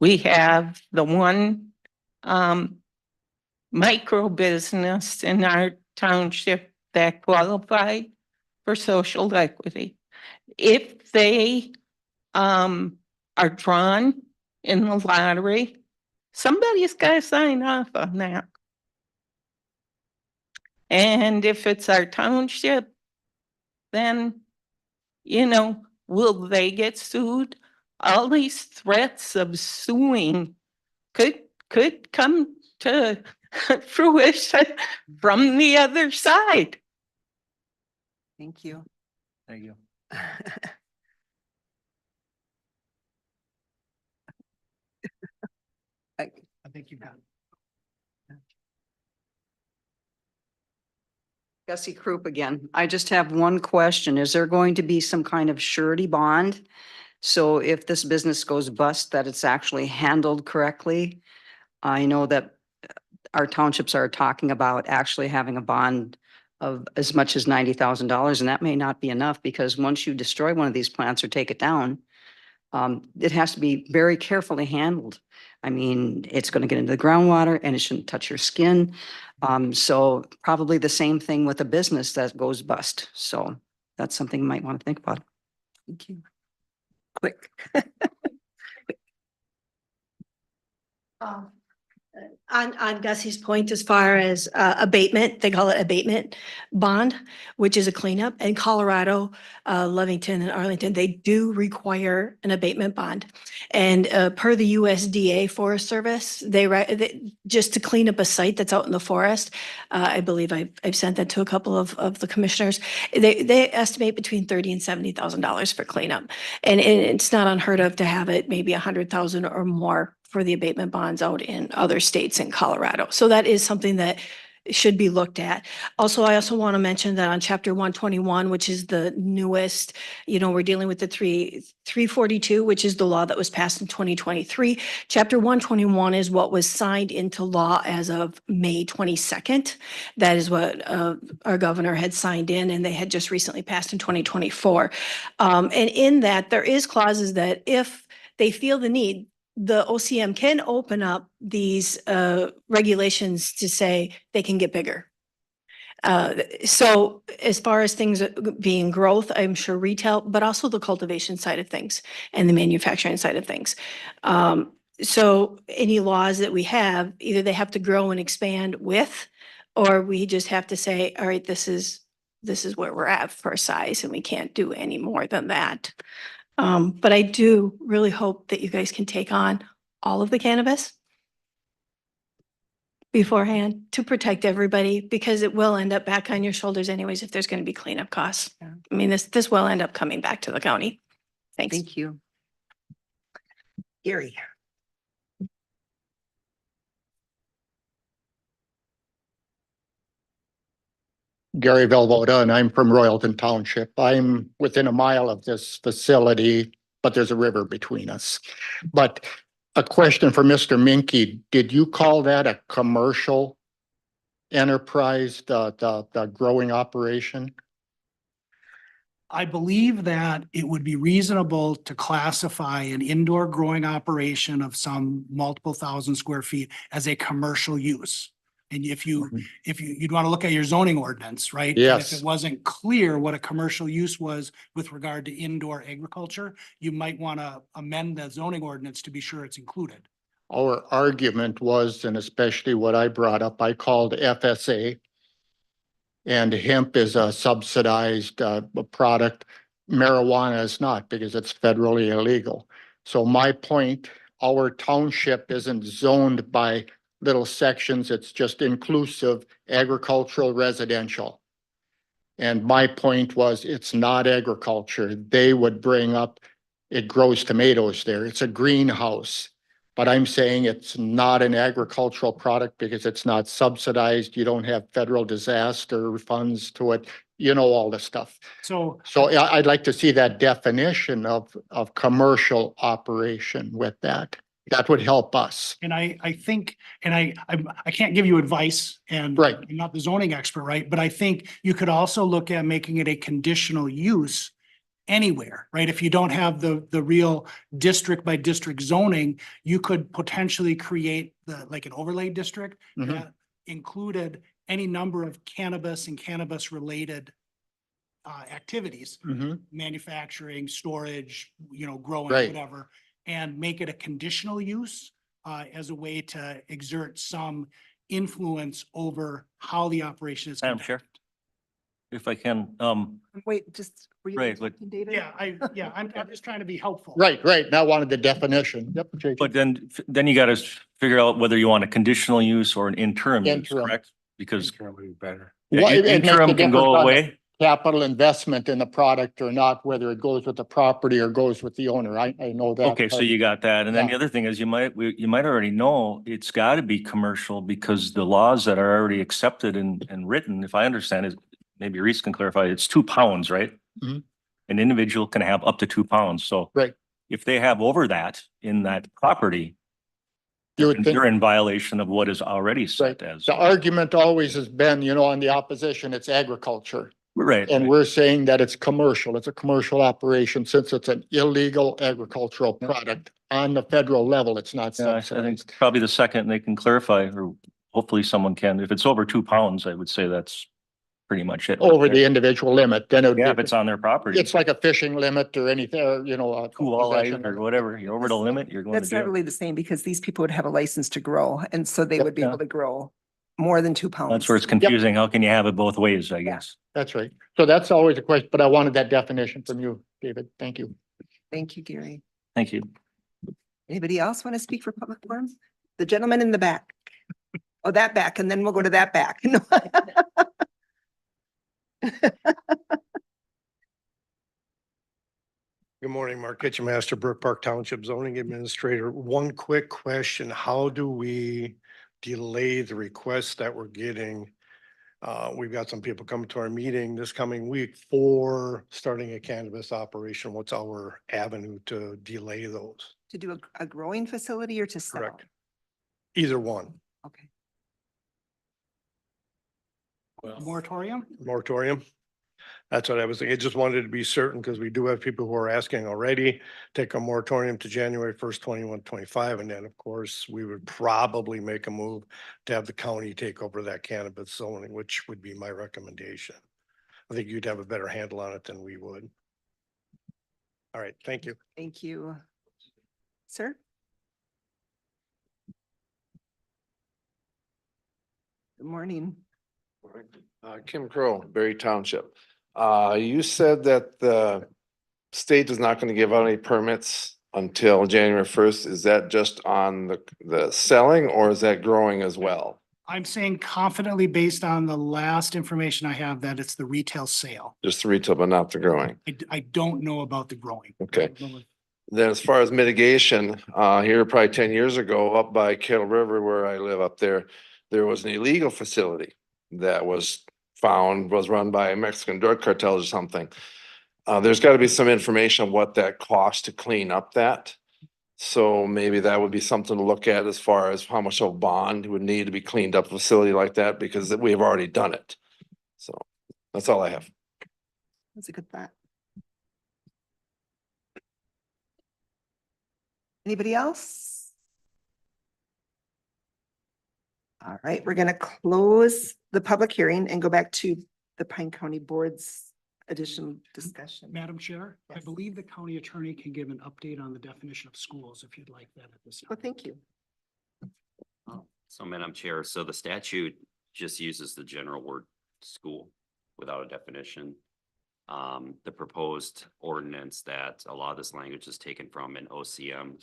We have the one micro business in our township that qualified for social equity. If they are drawn in the lottery, Somebody's got to sign off on that. And if it's our township, then, will they get sued? All these threats of suing could come to fruition from the other side. Thank you. Thank you. I think you got it. Gussie Croup again. I just have one question. Is there going to be some kind of surety bond? So if this business goes bust, that it's actually handled correctly? I know that our townships are talking about actually having a bond of as much as $90,000, and that may not be enough because once you destroy one of these plants or take it down, it has to be very carefully handled. I mean, it's going to get into the groundwater and it shouldn't touch your skin. So probably the same thing with a business that goes bust. So that's something you might want to think about. Thank you. Quick. On Gussie's point, as far as abatement, they call it abatement bond, which is a cleanup. In Colorado, Lovington and Arlington, they do require an abatement bond. And per the USDA Forest Service, just to clean up a site that's out in the forest, I believe I've sent that to a couple of the commissioners. They estimate between $30,000 and $70,000 for cleanup. And it's not unheard of to have it maybe 100,000 or more for the abatement bonds out in other states in Colorado. So that is something that should be looked at. Also, I also want to mention that on chapter 121, which is the newest, we're dealing with the 342, which is the law that was passed in 2023. Chapter 121 is what was signed into law as of May 22nd. That is what our governor had signed in, and they had just recently passed in 2024. And in that, there is clauses that if they feel the need, the OCM can open up these regulations to say they can get bigger. So as far as things being growth, I'm sure retail, but also the cultivation side of things and the manufacturing side of things. So any laws that we have, either they have to grow and expand with, or we just have to say, all right, this is where we're at for size and we can't do any more than that. But I do really hope that you guys can take on all of the cannabis beforehand to protect everybody, because it will end up back on your shoulders anyways if there's going to be cleanup costs. Yeah. I mean, this will end up coming back to the county. Thanks. Thank you. Gary. Gary Velvoda, and I'm from Royalton Township. I'm within a mile of this facility, but there's a river between us. But a question for Mr. Minke, did you call that a commercial enterprise, the growing operation? I believe that it would be reasonable to classify an indoor growing operation of some multiple thousand square feet as a commercial use. And if you'd want to look at your zoning ordinance, right? And Yes. if it wasn't clear what a commercial use was with regard to indoor agriculture, you might want to amend the zoning ordinance to be sure it's included. Our argument was, and especially what I brought up, I called FSA. And hemp is a subsidized product. Marijuana is not, because it's federally illegal. So my point, our township isn't zoned by little sections. It's just inclusive agricultural, residential. And my point was, it's not agriculture. They would bring up, it grows tomatoes there. It's a greenhouse. But I'm saying it's not an agricultural product because it's not subsidized. You don't have federal disaster funds to it. You know, all this stuff. So I'd like to see that definition of commercial operation with that. That would help us. And I think, and I can't give you advice, and Right. I'm not the zoning expert, right? But I think you could also look at making it a conditional use anywhere, right? If you don't have the real district by district zoning, you could potentially create like an overlay district Mhm. that included any number of cannabis and cannabis related activities, Mhm. manufacturing, storage, growing, Right. whatever, and make it a conditional use as a way to exert some influence over how the operation is Madam Chair? conducted. If I can, Wait, just, were you Right, done but- talking, David? I'm just trying to be helpful. Right, right. And I wanted the definition. Yep. JJ. but then you gotta figure out whether you want a conditional use or an interim use, Interim. correct? Because Better. yeah, Well, it makes a interim can difference go on the away. Capital investment in the product or not, whether it goes with the property or goes with the owner. I know that. Okay, so part. you got that. And then the Yeah. other thing is you might already know it's gotta be commercial because the laws that are already accepted and written, if I understand it, maybe Reese can clarify, it's 2 pounds, right? Mhm. An individual can have up to 2 pounds. So Right. if they have over that in that property, You would think, they're in violation of what is already set as. the argument always has been, on the opposition, it's agriculture. Right. And right. we're saying that it's commercial. It's a commercial operation since it's an illegal agricultural product on the federal level. It's not Yeah, I think subsidized. probably the second they can clarify, or hopefully someone can, if it's over 2 pounds, I would say that's pretty much it. Over the individual limit, then it would Yeah, if be, it's on their property, it's like a fishing limit or anything, or, a 2 walleye possession or limit. whatever, you're over the limit, you're going to That's not jail. really the same because these people would have a license to grow and so they Yep. would be Yeah. able to grow more than 2 pounds. That's where it's confusing. How can you have it both ways, I guess? That's right. So that's always a question, but I wanted that definition from you, David. Thank you. Thank you, Gary. Thank you. Anybody else want to speak for public forum? The gentleman in the back. Oh, that back, and then we'll go to that back. No. Good morning, Mark Kitchenmaster, Brook Park Township Zoning Administrator. One quick question. How do we delay the requests that we're getting? We've got some people coming to our meeting this coming week for starting a cannabis operation. What's our avenue to delay those? To do a growing facility or to sell? Correct. Either one. Okay. Moratorium? Moratorium. That's what I was thinking. I just wanted to be certain because we do have people who are asking already, take a moratorium to January 1st, 21-25. And then, of course, we would probably make a move to have the county take over that cannabis zoning, which would be my recommendation. I think you'd have a better handle on it than we would. All right, thank you. Thank you. Sir? Good morning. Kim Crow, Berry Township. You said that the state is not going to give out any permits until January 1st. Is that just on the selling or is that growing as well? I'm saying confidently based on the last information I have that it's the retail sale. Just the retail, but not the growing? I don't know about the growing. Okay. Then as far as mitigation, here probably 10 years ago, up by Kettle River where I live up there, there was an illegal facility that was found, was run by Mexican drug cartels or something. There's got to be some information on what that cost to clean up that. So maybe that would be something to look at as far as how much of a bond would need to be cleaned up a facility like that, because we have already done it. So that's all I have. That's a good thought. Anybody else? All right, we're gonna close the public hearing and go back to the Pine County Board's additional discussion. Madam Chair, I Yes. believe the county attorney can give an update on the definition of schools if you'd like that at this Oh, time. thank you. So Madam Chair, so the statute just uses the general word school without a definition. The proposed ordinance that a lot of this language is taken from an OCM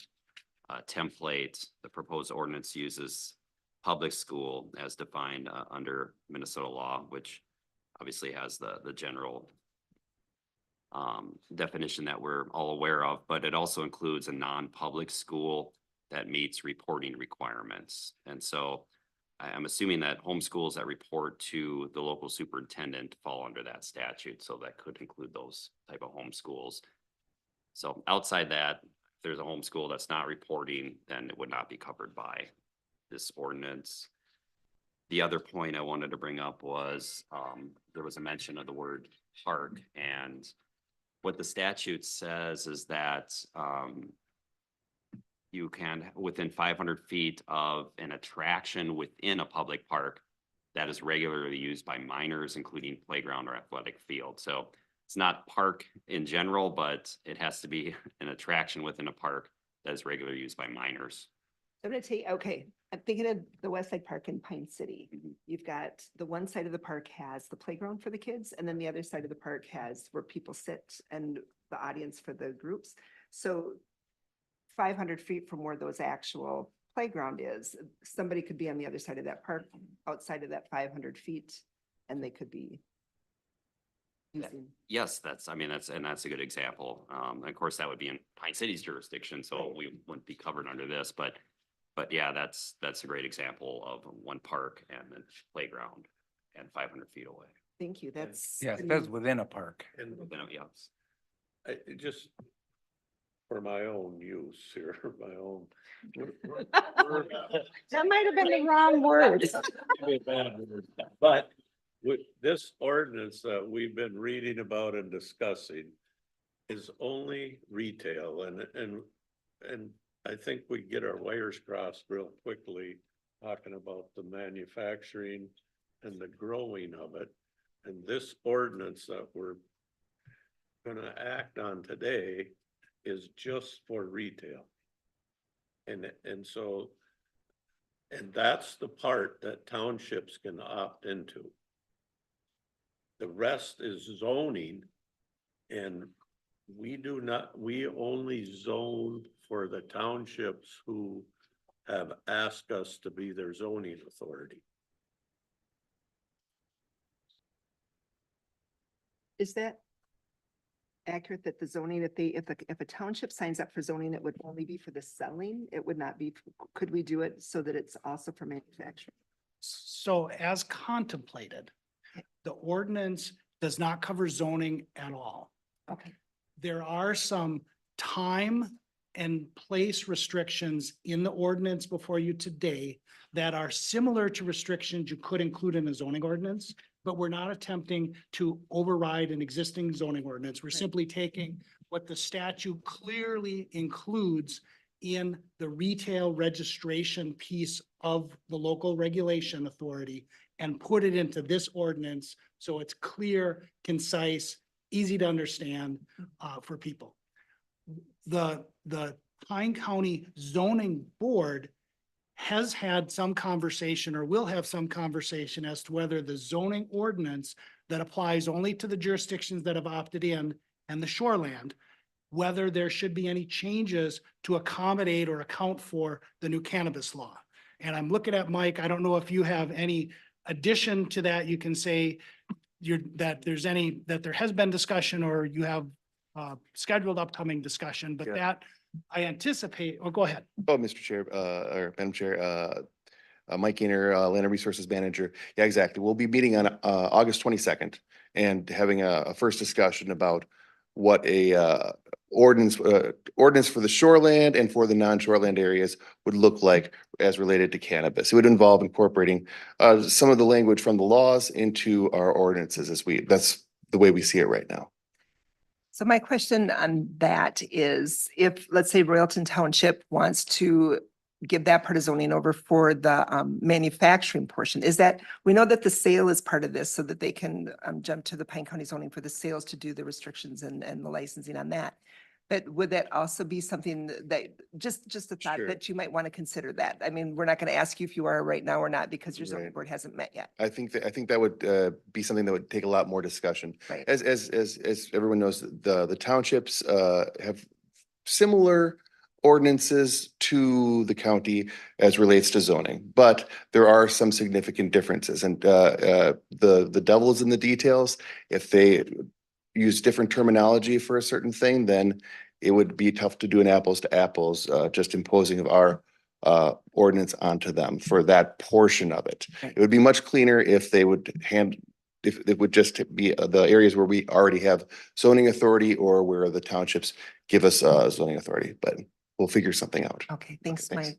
template, the proposed ordinance uses public school as defined under Minnesota law, which obviously has the general definition that we're all aware of, but it also includes a non-public school that meets reporting requirements. And so I'm assuming that homeschools that report to the local superintendent fall under that statute. So that could include those type of homeschools. So outside that, if there's a homeschool that's not reporting, then it would not be covered by this ordinance. The other point I wanted to bring up was there was a mention of the word park, and what the statute says is that you can, within 500 feet of an attraction within a public park that is regularly used by minors, including playground or athletic field. So it's not park in general, but it has to be an attraction within a park that is regularly used by minors. I'm gonna take, okay, I'm thinking of the West Side Park in Pine City. You've got the one side of the park has the playground for the kids, and then the other side of the park has where people sit and the audience for the groups. So 500 feet from where those actual playground is, somebody could be on the other side of that park, outside of that 500 feet, and they could be using. Yes, that's, I mean, that's a good example. Of course, that would be in Pine City's jurisdiction, so we wouldn't be covered under this, but yeah, that's a great example of one park and then playground and 500 feet away. Thank you, that's. Yeah, it pretty- says within a park. And Then, yes. it just for my own use here, my own. That might have been the wrong word. But with this ordinance that we've been reading about and discussing is only retail and I think we get our wires crossed real quickly talking about the manufacturing and the growing of it. And this ordinance that we're gonna act on today is just for retail. And so, and that's the part that townships can opt into. The rest is zoning. And we do not, we only zone for the townships who have asked us to be their zoning authority. Is that accurate that the zoning, if a township signs up for zoning, it would only be for the selling? It would not be, could we do it so that it's also for manufacturing? So as contemplated, the ordinance does not cover zoning at all. Okay. There are some time and place restrictions in the ordinance before you today that are similar to restrictions you could include in a zoning ordinance, but we're not attempting to override an existing zoning ordinance. We're simply taking what the statute clearly includes in the retail registration piece of the local regulation authority and put it into this ordinance so it's clear, concise, easy to understand for people. The Pine County Zoning Board has had some conversation or will have some conversation as to whether the zoning ordinance that applies only to the jurisdictions that have opted in and the shoreland, whether there should be any changes to accommodate or account for the new cannabis law. And I'm looking at Mike. I don't know if you have any addition to that. You can say that there has been discussion or you have scheduled upcoming discussion, but Yeah. that I anticipate, go ahead. Oh, Mr. Chair, or Madam Chair, Mike Gainer, Land Resources Manager. Yeah, exactly. We'll be meeting on August 22nd and having a first discussion about what a ordinance for the shoreland and for the non-shoreland areas would look like as related to cannabis. It would involve incorporating some of the language from the laws into our ordinances that's the way we see it right now. So my question on that is if, let's say Royalton Township wants to give that part of zoning over for the manufacturing portion, is that, we know that the sale is part of this so that they can jump to the Pine County zoning for the sales to do the restrictions and the licensing on that. But would that also be something that, just a thought Sure. that you might want to consider that? I mean, we're not going to ask you if you are right now or not because your zoning Right. board hasn't met yet. I think that would be something that would take a lot more discussion. Right. As everyone knows, the townships have similar ordinances to the county as relates to zoning, but there are some significant differences. And the devil is in the details. If they use different terminology for a certain thing, then it would be tough to do an apples to apples, just imposing of our ordinance onto them for that portion of it. Right. It would be much cleaner if they would if it would just be the areas where we already have zoning authority or where the townships give us zoning authority, but we'll figure something out. Okay, thanks, thanks.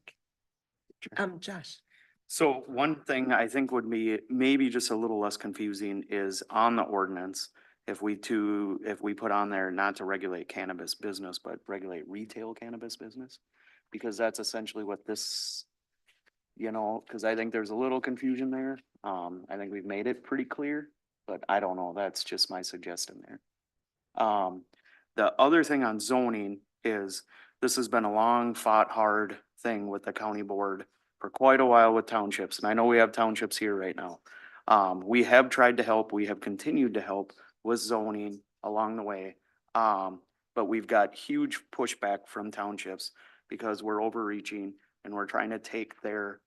Mike. Josh. So one thing I think would be maybe just a little less confusing is on the ordinance. If we put on there not to regulate cannabis business, but regulate retail cannabis business. Because that's essentially what this, because I think there's a little confusion there. I think we've made it pretty clear, but I don't know. That's just my suggestion there. The other thing on zoning is this has been a long fought hard thing with the county board for quite a while with townships, and I know we have townships here right now. We have tried to help, we have continued to help with zoning along the way. But we've got huge pushback from townships because we're overreaching and we're trying to take their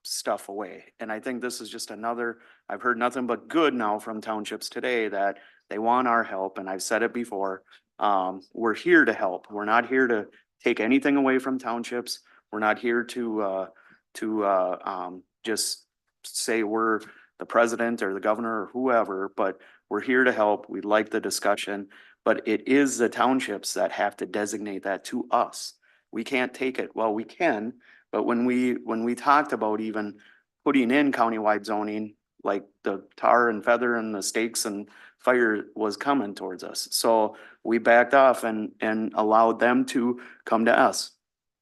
stuff away. And I think this is just another, I've heard nothing but good now from townships today that they want our help, and I've said it before. We're here to help. We're not here to take anything away from townships. We're not here to just say we're the president or the governor or whoever, but we're here to help. We'd like the discussion, but it is the townships that have to designate that to us. We can't take it. Well, we can, but when we talked about even putting in countywide zoning, like the tar and feather and the stakes and fire was coming towards us. So we backed off and allowed them to come to us.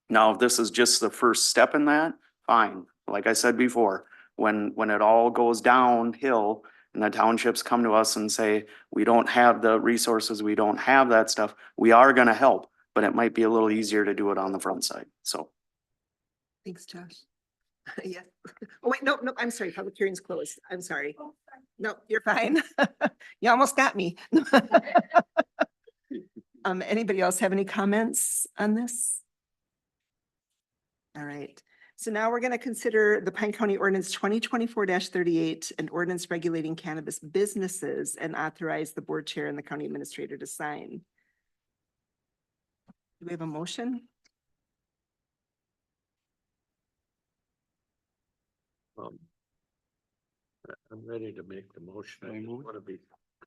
Now, if this is just the first step in that, fine. Like I said before, when it all goes downhill and the townships come to us and say, we don't have the resources, we don't have that stuff, we are gonna help, but it might be a little easier to do it on the front side, so. Thanks, Josh. Yes. Oh, wait, no, I'm sorry. Public hearing's closed. I'm sorry. No, you're fine. You almost got me. Anybody else have any comments on this? All right. So now we're going to consider the Pine County Ordinance 2024-38, an ordinance regulating cannabis businesses, and authorize the board chair and the county administrator to sign. Do we have a motion? I'm ready to make the motion. I just want to be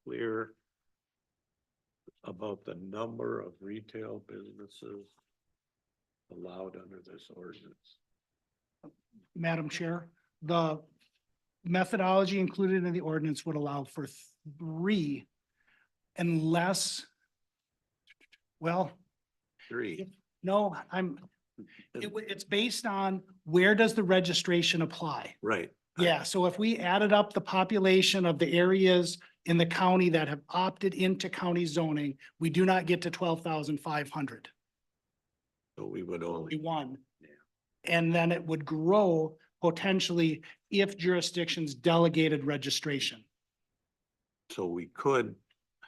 clear about the number of retail businesses allowed under this ordinance. Madam Chair, the methodology included in the ordinance would allow for 3 unless, well, 3. no, it's based on where does the registration apply? Right. Yeah, so if we added up the population of the areas in the county that have opted into county zoning, we do not get to 12,500. So we would only. One. And then it would grow potentially if jurisdictions delegated registration. So we could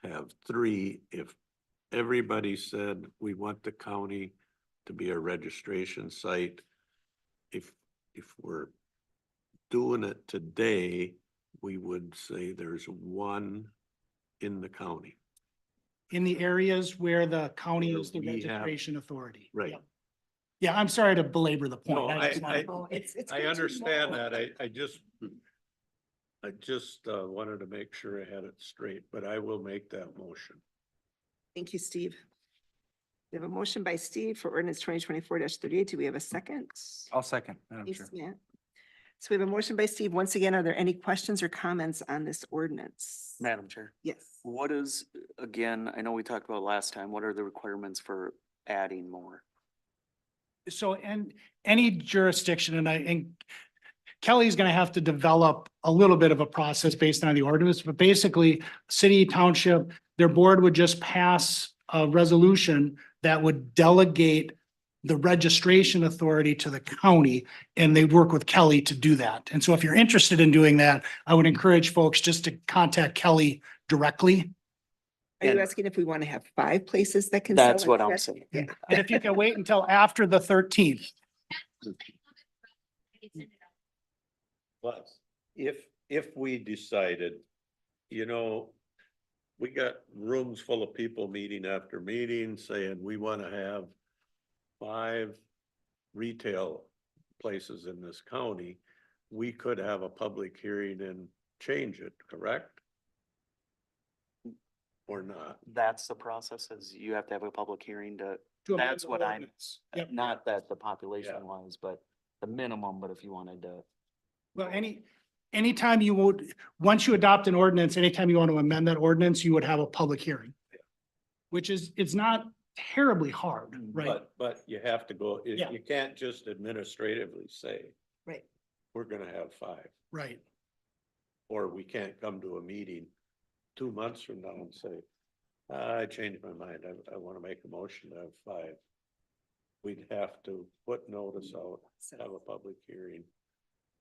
have 3 if everybody said we want the county to be a registration site. If we're doing it today, we would say there's 1 in the county. In the areas where the county Where is the we have- registration authority. Right. Yeah. Yeah, I'm sorry to belabor the point. No, just wanna- Oh, it's I good to understand know. that. I just wanted to make sure I had it straight, but I will make that motion. Thank you, Steve. We have a motion by Steve for ordinance 2024-38. Do we have a second? I'll second. Thanks, Matt. So we have a motion by Steve. Once again, are there any questions or comments on this ordinance? Madam Chair, Yes. what is, again, I know we talked about last time, what are the requirements for adding more? So, and any jurisdiction, and Kelly's gonna have to develop a little bit of a process based on the ordinance, but basically, city, township, their board would just pass a resolution that would delegate the registration authority to the county, and they work with Kelly to do that. And so if you're interested in doing that, I would encourage folks just to contact Kelly directly. Are you And- asking if we want to have 5 places that can? sell That's what I'm instead? saying. Yeah. And if you can wait until after the 13th. But if we decided, we got rooms full of people meeting after meeting saying we want to have 5 retail places in this county, we could have a public hearing and change it, correct? Or not? That's the process, is you have to have a public hearing to, to amend that's the what I'm, ordinance. Yep. not that the population wise, but the minimum, but if you wanted to. Well, anytime you would, once you adopt an ordinance, anytime you want to amend that ordinance, you would have a public hearing. Which is, it's not terribly hard, right? But you have to go, Yeah. you can't just administratively say, Right. we're gonna have 5. Right. Or we can't come to a meeting 2 months from now and say, I changed my mind. I want to make a motion to have 5. we'd have to put notice out, have a public hearing,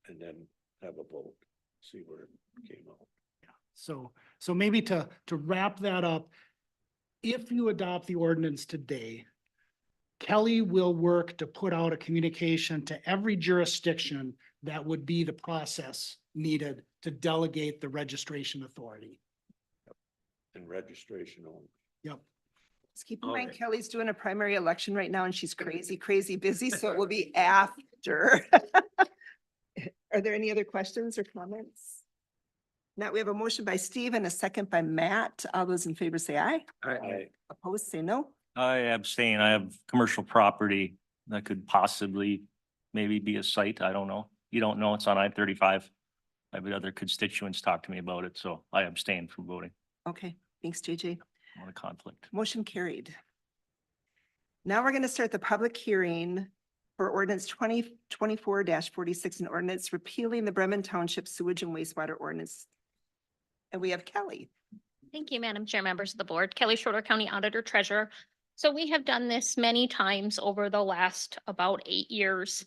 and then have a vote, see where it came out. So maybe to wrap that up, if you adopt the ordinance today, Kelly will work to put out a communication to every jurisdiction that would be the process needed to delegate the registration authority. And registration only. Yep. Just keep in mind, Okay. Kelly's doing a primary election right now and she's crazy busy, so it will be after. Are there any other questions or comments? Now, we have a motion by Steve and a second by Matt. All those in favor say aye. Opposed, say no. I abstain. I have commercial property that could possibly maybe be a site. I don't know. You don't know. It's on I-35. I've had other constituents talk to me about it, so I abstain from voting Okay, thanks, JJ. on a conflict. Motion carried. Now we're going to start the public hearing for ordinance 2024-46, an ordinance repealing the Bremen Township sewage and wastewater ordinance. And we have Kelly. Thank you, Madam Chair, members of the board. Kelly Schroeder, County Auditor Treasurer. So we have done this many times over the last about 8 years,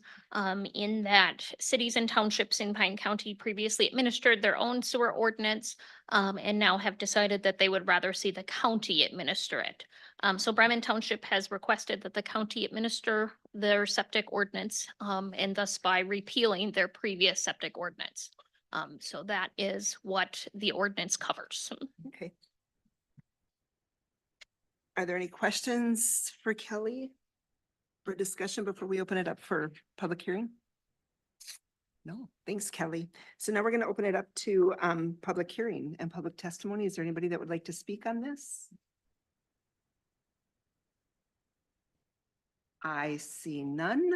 in that cities and townships in Pine County previously administered their own sewer ordinance, and now have decided that they would rather see the county administer it. So Bremen Township has requested that the county administer their septic ordinance, and thus by repealing their previous septic ordinance. So that is what the ordinance covers. Okay. Are there any questions for Kelly for discussion before we open it up for public hearing? No, thanks, Kelly. So now we're going to open it up to public hearing and public testimony. Is there anybody that would like to speak on this? I see none.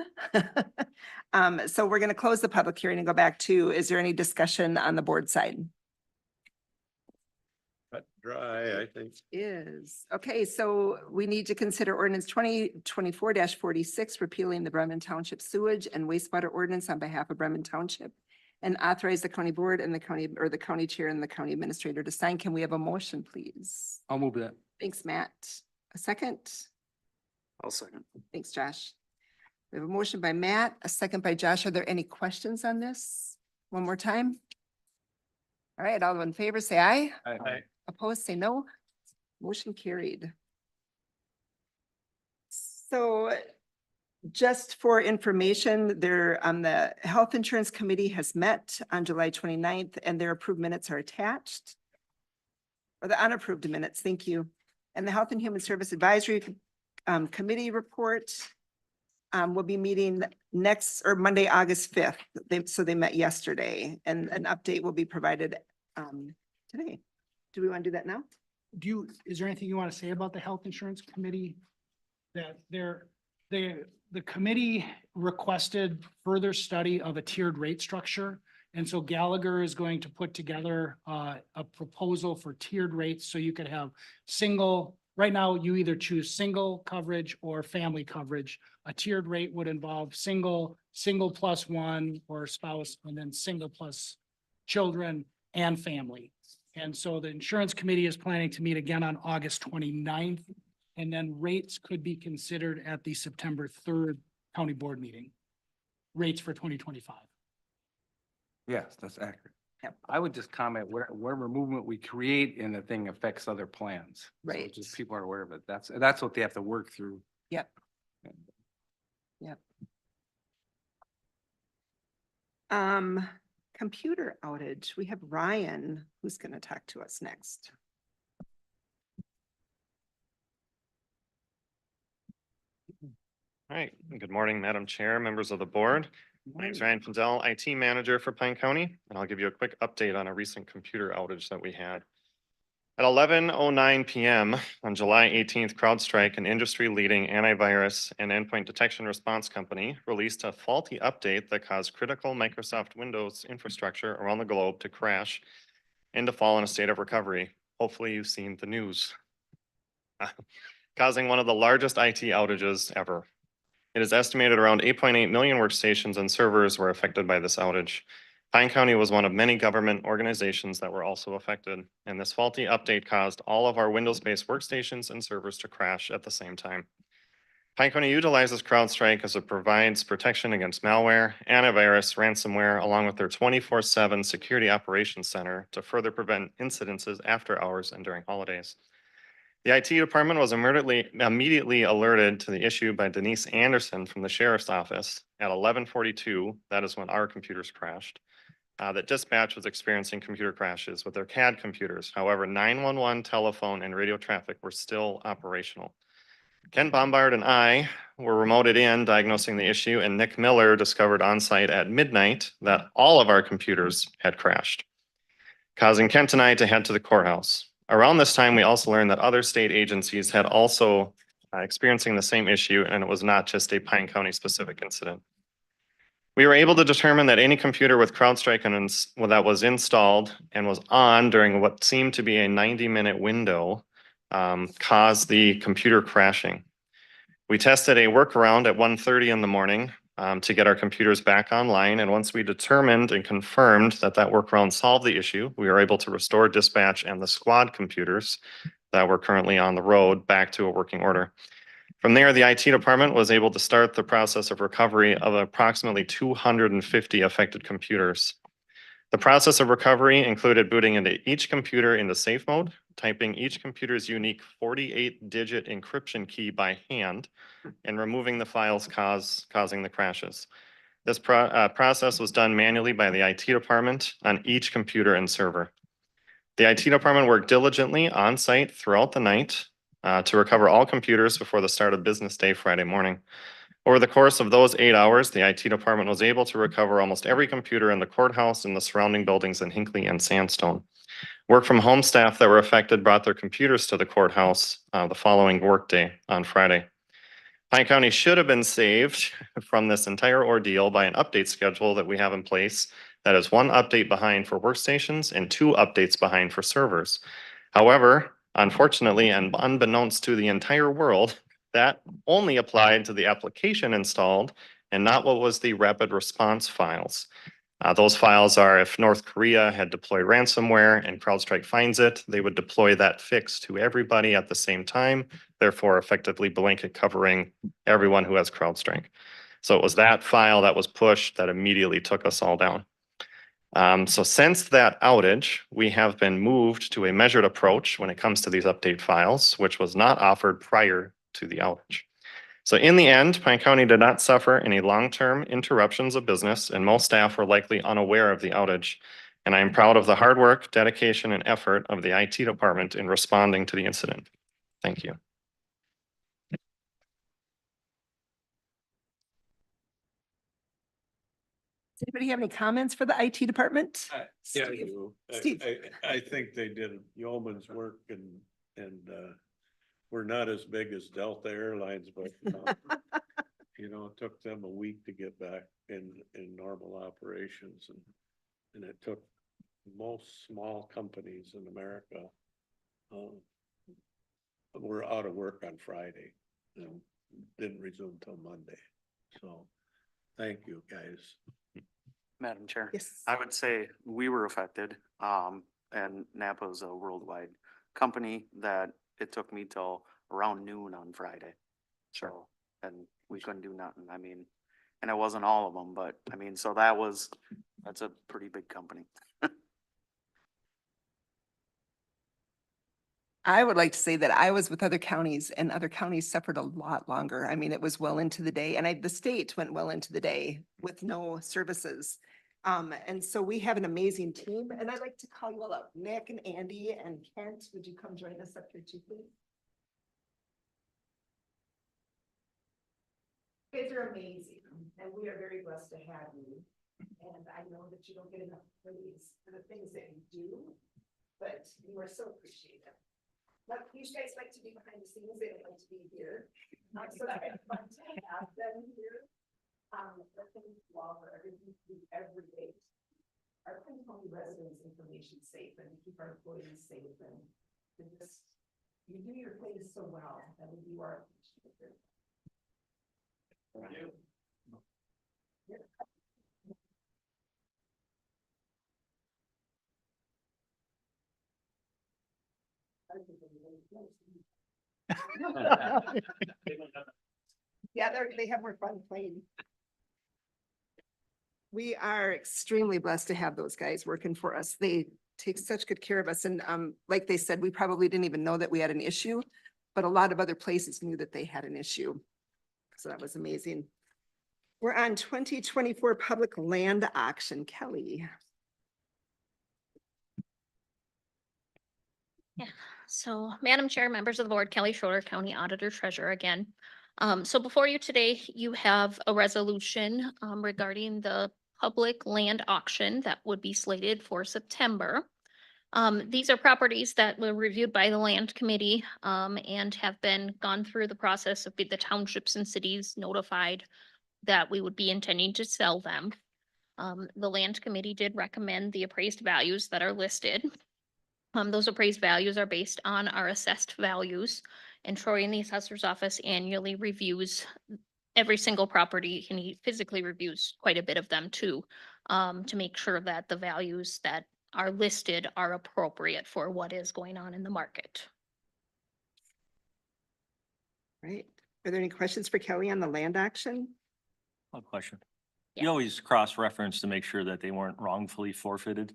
So we're going to close the public hearing and go back to, is there any discussion on the board side? Cut dry, I think. Is, okay, so we need to consider ordinance 2024-46, repealing the Bremen Township sewage and wastewater ordinance on behalf of Bremen Township, and authorize the county board and the county, or the county chair and the county administrator to sign. Can we have a motion, please? I'll move that. Thanks, Matt. A second? I'll second. Thanks, Josh. We have a motion by Matt, a second by Josh. Are there any questions on this? One more time? All right, all in favor, say aye. Aye. Opposed, say no. Motion carried. So just for information, there, the Health Insurance Committee has met on July 29th and their approved minutes are attached. Or the unapproved minutes, thank you. And the Health and Human Service Advisory Committee report will be meeting next, or Monday, August 5th. So they met yesterday and an update will be provided today. Do we want to do that now? Is there anything you want to say about the Health Insurance Committee? That the committee requested further study of a tiered rate structure. And so Gallagher is going to put together a proposal for tiered rates, so you could have single, right now you either choose single coverage or family coverage. A tiered rate would involve single plus one or spouse, and then single plus children and family. And so the insurance committee is planning to meet again on August 29th, and then rates could be considered at the September 3rd county board meeting. Rates for 2025. Yes, that's accurate. Yep. I would just comment, whatever movement we create in the thing affects other plans. So Right. just people are aware of it. That's what they have to work through. Yep. Yep. Computer outage. We have Ryan who's going to talk to us next. All right, good morning, Madam Chair, members of the board. My name is Ryan Findell, IT Manager for Pine County, and I'll give you a quick update on a recent computer outage that we had. At 11:09 PM on July 18th, CrowdStrike, an industry-leading antivirus and endpoint detection response company, released a faulty update that caused critical Microsoft Windows infrastructure around the globe to crash and to fall in a state of recovery. Hopefully you've seen the news. Causing one of the largest IT outages ever. It is estimated around 8.8 million workstations and servers were affected by this outage. Pine County was one of many government organizations that were also affected, and this faulty update caused all of our Windows-based workstations and servers to crash at the same time. Pine County utilizes CrowdStrike as it provides protection against malware, antivirus, ransomware, along with their 24/7 security operations center to further prevent incidences after hours and during holidays. The IT department was immediately alerted to the issue by Denise Anderson from the sheriff's office at 11:42. That is when our computers crashed. That dispatch was experiencing computer crashes with their CAD computers. However, 911 telephone and radio traffic were still operational. Ken Bombard and I were remoted in diagnosing the issue, and Nick Miller discovered on site at midnight that all of our computers had crashed, causing Kent and I to head to the courthouse. Around this time, we also learned that other state agencies had also experiencing the same issue, and it was not just a Pine County specific incident. We were able to determine that any computer with CrowdStrike that was installed and was on during what seemed to be a 90-minute window caused the computer crashing. We tested a workaround at 1:30 in the morning to get our computers back online. And once we determined and confirmed that that workaround solved the issue, we were able to restore dispatch and the squad computers that were currently on the road back to a working order. From there, the IT department was able to start the process of recovery of approximately 250 affected computers. The process of recovery included booting into each computer into safe mode, typing each computer's unique 48-digit encryption key by hand, and removing the files causing the crashes. This process was done manually by the IT department on each computer and server. The IT department worked diligently on site throughout the night to recover all computers before the start of business day Friday morning. Over the course of those 8 hours, the IT department was able to recover almost every computer in the courthouse and the surrounding buildings in Hinckley and Sandstone. Work from home staff that were affected brought their computers to the courthouse the following workday on Friday. Pine County should have been saved from this entire ordeal by an update schedule that we have in place that is 1 update behind for workstations and 2 updates behind for servers. However, unfortunately, and unbeknownst to the entire world, that only applied to the application installed and not what was the rapid response files. Those files are if North Korea had deployed ransomware and CrowdStrike finds it, they would deploy that fix to everybody at the same time, therefore effectively blanket covering everyone who has CrowdStrike. So it was that file that was pushed that immediately took us all down. So since that outage, we have been moved to a measured approach when it comes to these update files, which was not offered prior to the outage. So in the end, Pine County did not suffer any long-term interruptions of business, and most staff were likely unaware of the outage. And I am proud of the hard work, dedication, and effort of the IT department in responding to the incident. Thank you. Does anybody have any comments for the IT department? Yeah, Steve. you. Steve. I think they did yeoman's work and we're not as big as Delta Airlines, but you know, it took them a week to get back in normal operations and it took most small companies in America were out of work on Friday and didn't resume till Monday. So thank you, guys. Madam Chair. Yes. I would say we were affected, and Napa is a worldwide company that it took me till around noon on Friday. So, and we couldn't do nothing. I mean, and it wasn't all of them, but I mean, so that's a pretty big company. I would like to say that I was with other counties and other counties suffered a lot longer. I mean, it was well into the day and the state went well into the day with no services. And so we have an amazing team and I'd like to call you all up. Nick and Andy and Kent, would you come join us up here too, please? You guys are amazing and we are very blessed to have you. And I know that you don't get enough praise for the things that you do, but you are so appreciated. But these guys like to be behind the scenes, they don't like to be here. So I have fun to have them here. Thank you all for everything you do every day. Our Pine County residents' information safe and to keep our employees safe and just, you do your things so well and you are appreciated. Thank you. Yeah, they have more fun playing. We are extremely blessed to have those guys working for us. They take such good care of us. And like they said, we probably didn't even know that we had an issue, but a lot of other places knew that they had an issue. So that was amazing. We're on 2024 public land auction. Kelly. So, Madam Chair, members of the board, Kelly Schroeder, County Auditor Treasurer again. So before you today, you have a resolution regarding the public land auction that would be slated for September. These are properties that were reviewed by the Land Committee and have been gone through the process of the townships and cities notified that we would be intending to sell them. The Land Committee did recommend the appraised values that are listed. Those appraised values are based on our assessed values, and Troy in the assessor's office annually reviews every single property, and he physically reviews quite a bit of them too, to make sure that the values that are listed are appropriate for what is going on in the market. Right. Are there any questions for Kelly on the land auction? One question. Yeah. You always cross-reference to make sure that they weren't wrongfully forfeited,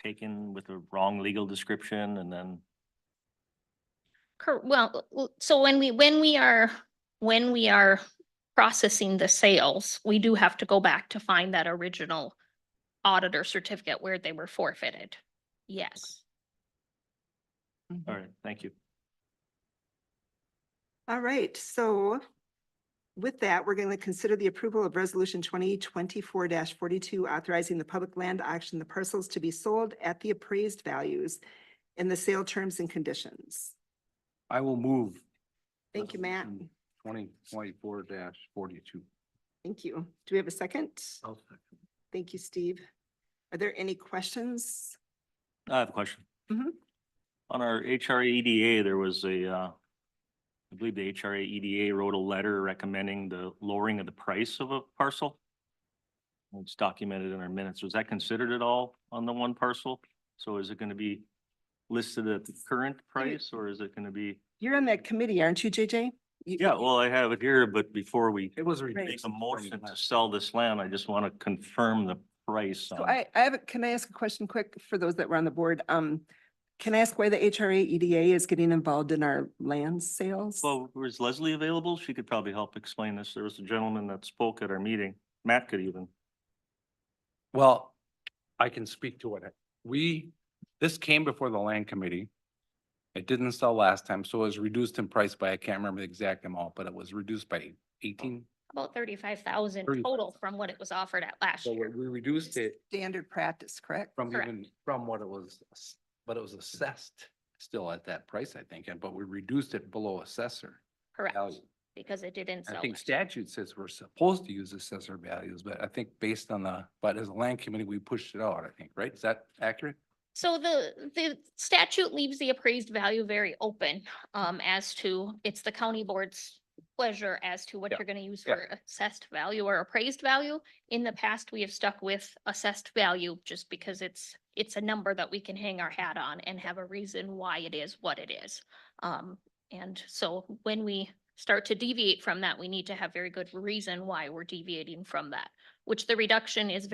taken with a wrong legal description, and then, Well, so when we are processing the sales, we do have to go back to find that original auditor certificate where they were forfeited. Yes. all right, thank you. All right, so with that, we're going to consider the approval of resolution 2024-42, authorizing the public land auction, the parcels to be sold at the appraised values and the sale terms and conditions. I will move. Thank you, Matt. 2024-42. Thank you. Do we have a second? Thank you, Steve. Are there any questions? I have a question. Mhm. On our HRA EDA, there was I believe the HRA EDA wrote a letter recommending the lowering of the price of a parcel. It's documented in our minutes. Was that considered at all on the one parcel? So is it going to be listed at the current price, or is it going to be? You're on that committee, aren't you, JJ? Yeah, well, I have it here, but before we It was Right. make a motion to sell this land, I just want to confirm the price. So on- I have, can I ask a question quick for those that were on the board? Can I ask why the HRA EDA is getting involved in our land sales? Well, was Leslie available? She could probably help explain this. There was a gentleman that spoke at our meeting. Matt could even. Well, I can speak to it. This came before the land committee. It didn't sell last time, so it was reduced in price by, I can't remember the exact amount, but it was reduced by 18. About 35,000 35. total from what it was offered at last So year. we reduced it Standard practice, correct? from Correct. even, from what it was, but it was assessed still at that price, I think, but we reduced it below assessor Correct, value. because it didn't I sell. think last year. statute says we're supposed to use assessor values, but I think based on but as a land committee, we pushed it out, I think, right? Is that accurate? So the statute leaves the appraised value very open as to, it's the county board's pleasure as to what Yeah. you're gonna use Yeah. for assessed value or appraised value. In the past, we have stuck with assessed value just because it's a number that we can hang our hat on and have a reason why it is what it is. And so when we start to deviate from that, we need to have very good reason why we're deviating from that. Which the reduction is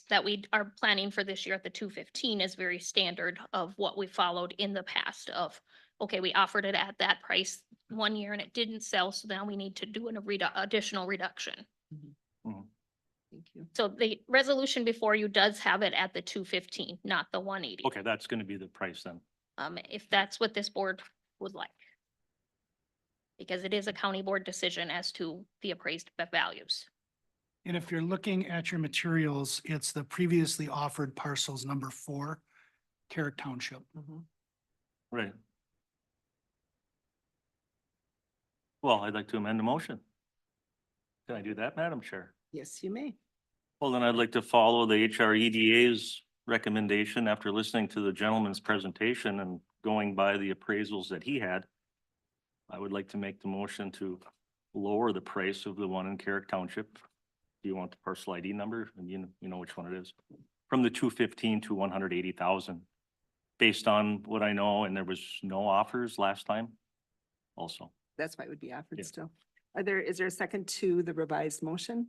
that we are planning for this year at the 215 is very standard of what we followed in the past of, okay, we offered it at that price one year and it didn't sell, so now we need to do an additional reduction. Thank you. So the resolution before you does have it at the 215, not the 180. Okay, that's going to be the price then. If that's what this board would like. Because it is a county board decision as to the appraised values. And if you're looking at your materials, it's the previously offered parcels number 4, Carrick Township. Right. Well, I'd like to amend the motion. Can I do that, Madam Chair? Yes, you may. Well, then I'd like to follow the HREDA's recommendation after listening to the gentleman's presentation and going by the appraisals that he had. I would like to make the motion to lower the price of the one in Carrick Township. Do you want the parcel ID number? And you know which one it is. From the 215 to 180,000. Based on what I know, and there was no offers last time also. That's why it would be offered Yeah. still. Is there a second to the revised motion?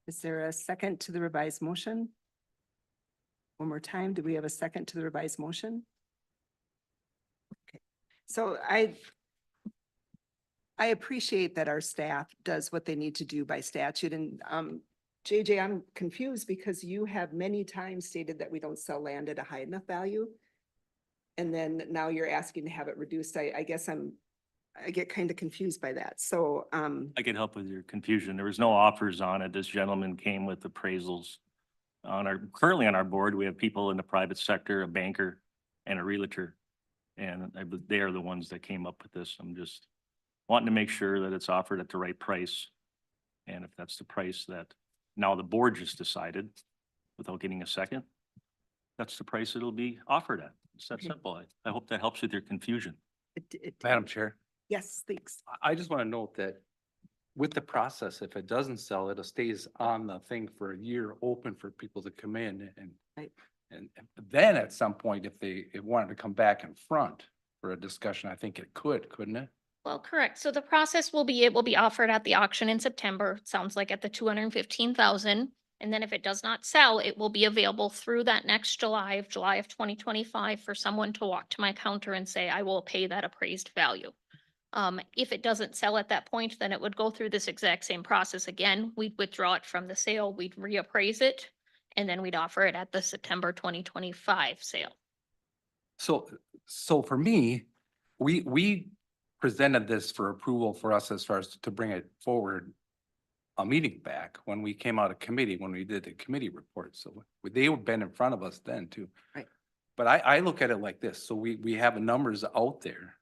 Is there a second to the revised motion? One more time, do we have a second to the revised motion? Okay, so I appreciate that our staff does what they need to do by statute, and JJ, I'm confused because you have many times stated that we don't sell land at a high enough value. And then now you're asking to have it reduced. I guess I get kind of confused by that. So, I can help with your confusion. There was no offers on it. This gentleman came with appraisals. Currently on our board, we have people in the private sector, a banker and a realtor. And they are the ones that came up with this. I'm just wanting to make sure that it's offered at the right price. And if that's the price that now the board just decided without getting a second, that's the price it'll be offered at. It's that Okay. simple. I hope that helps with your confusion. Madam Chair, yes, thanks. I just want to note that with the process, if it doesn't sell, it stays on the thing for a year, open for people to come in and. Right. And then at some point, if they wanted to come back in front for a discussion, I think it couldn't it? Well, correct. So the process will be offered at the auction in September. It sounds like at the 215,000. And then if it does not sell, it will be available through that next July of 2025 for someone to walk to my counter and say, I will pay that appraised value. If it doesn't sell at that point, then it would go through this exact same process again. We'd withdraw it from the sale, we'd reappraise it, and then we'd offer it at the September 2025 sale. So for me, we presented this for approval for us as far as to bring it forward a meeting back when we came out of committee, when we did the committee report. So they would been in front of us then too. Right. But I look at it like this. So we have numbers out there.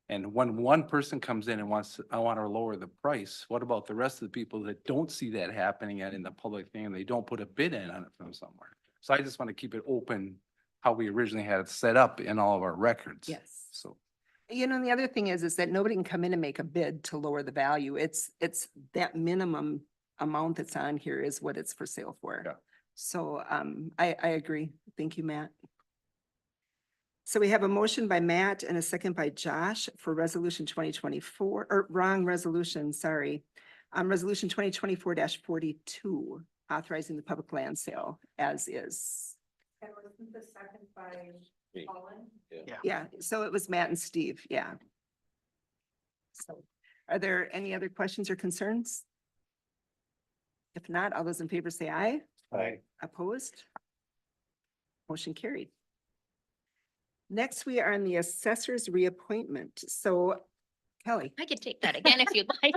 And when one person comes in and I want to lower the price, what about the rest of the people that don't see that happening in the public thing and they don't put a bid in on it from somewhere? So I just want to keep it open how we originally had it set up in all of our records. Yes. So. You know, and the other thing is that nobody can come in and make a bid to lower the value. It's that minimum amount that's on here is what it's for sale for. Yeah. So, I agree. Thank you, Matt. So we have a motion by Matt and a second by Josh for resolution 2024, or wrong resolution, sorry. Resolution 2024-42, authorizing the public land sale as is. And wasn't the second by Colin? Yeah, so it was Matt and Steve, yeah. So are there any other questions or concerns? If not, all those in favor say aye. Aye. Opposed? Motion carried. Next, we are on the assessor's reappointment. So Kelly. I could take that again if you'd like.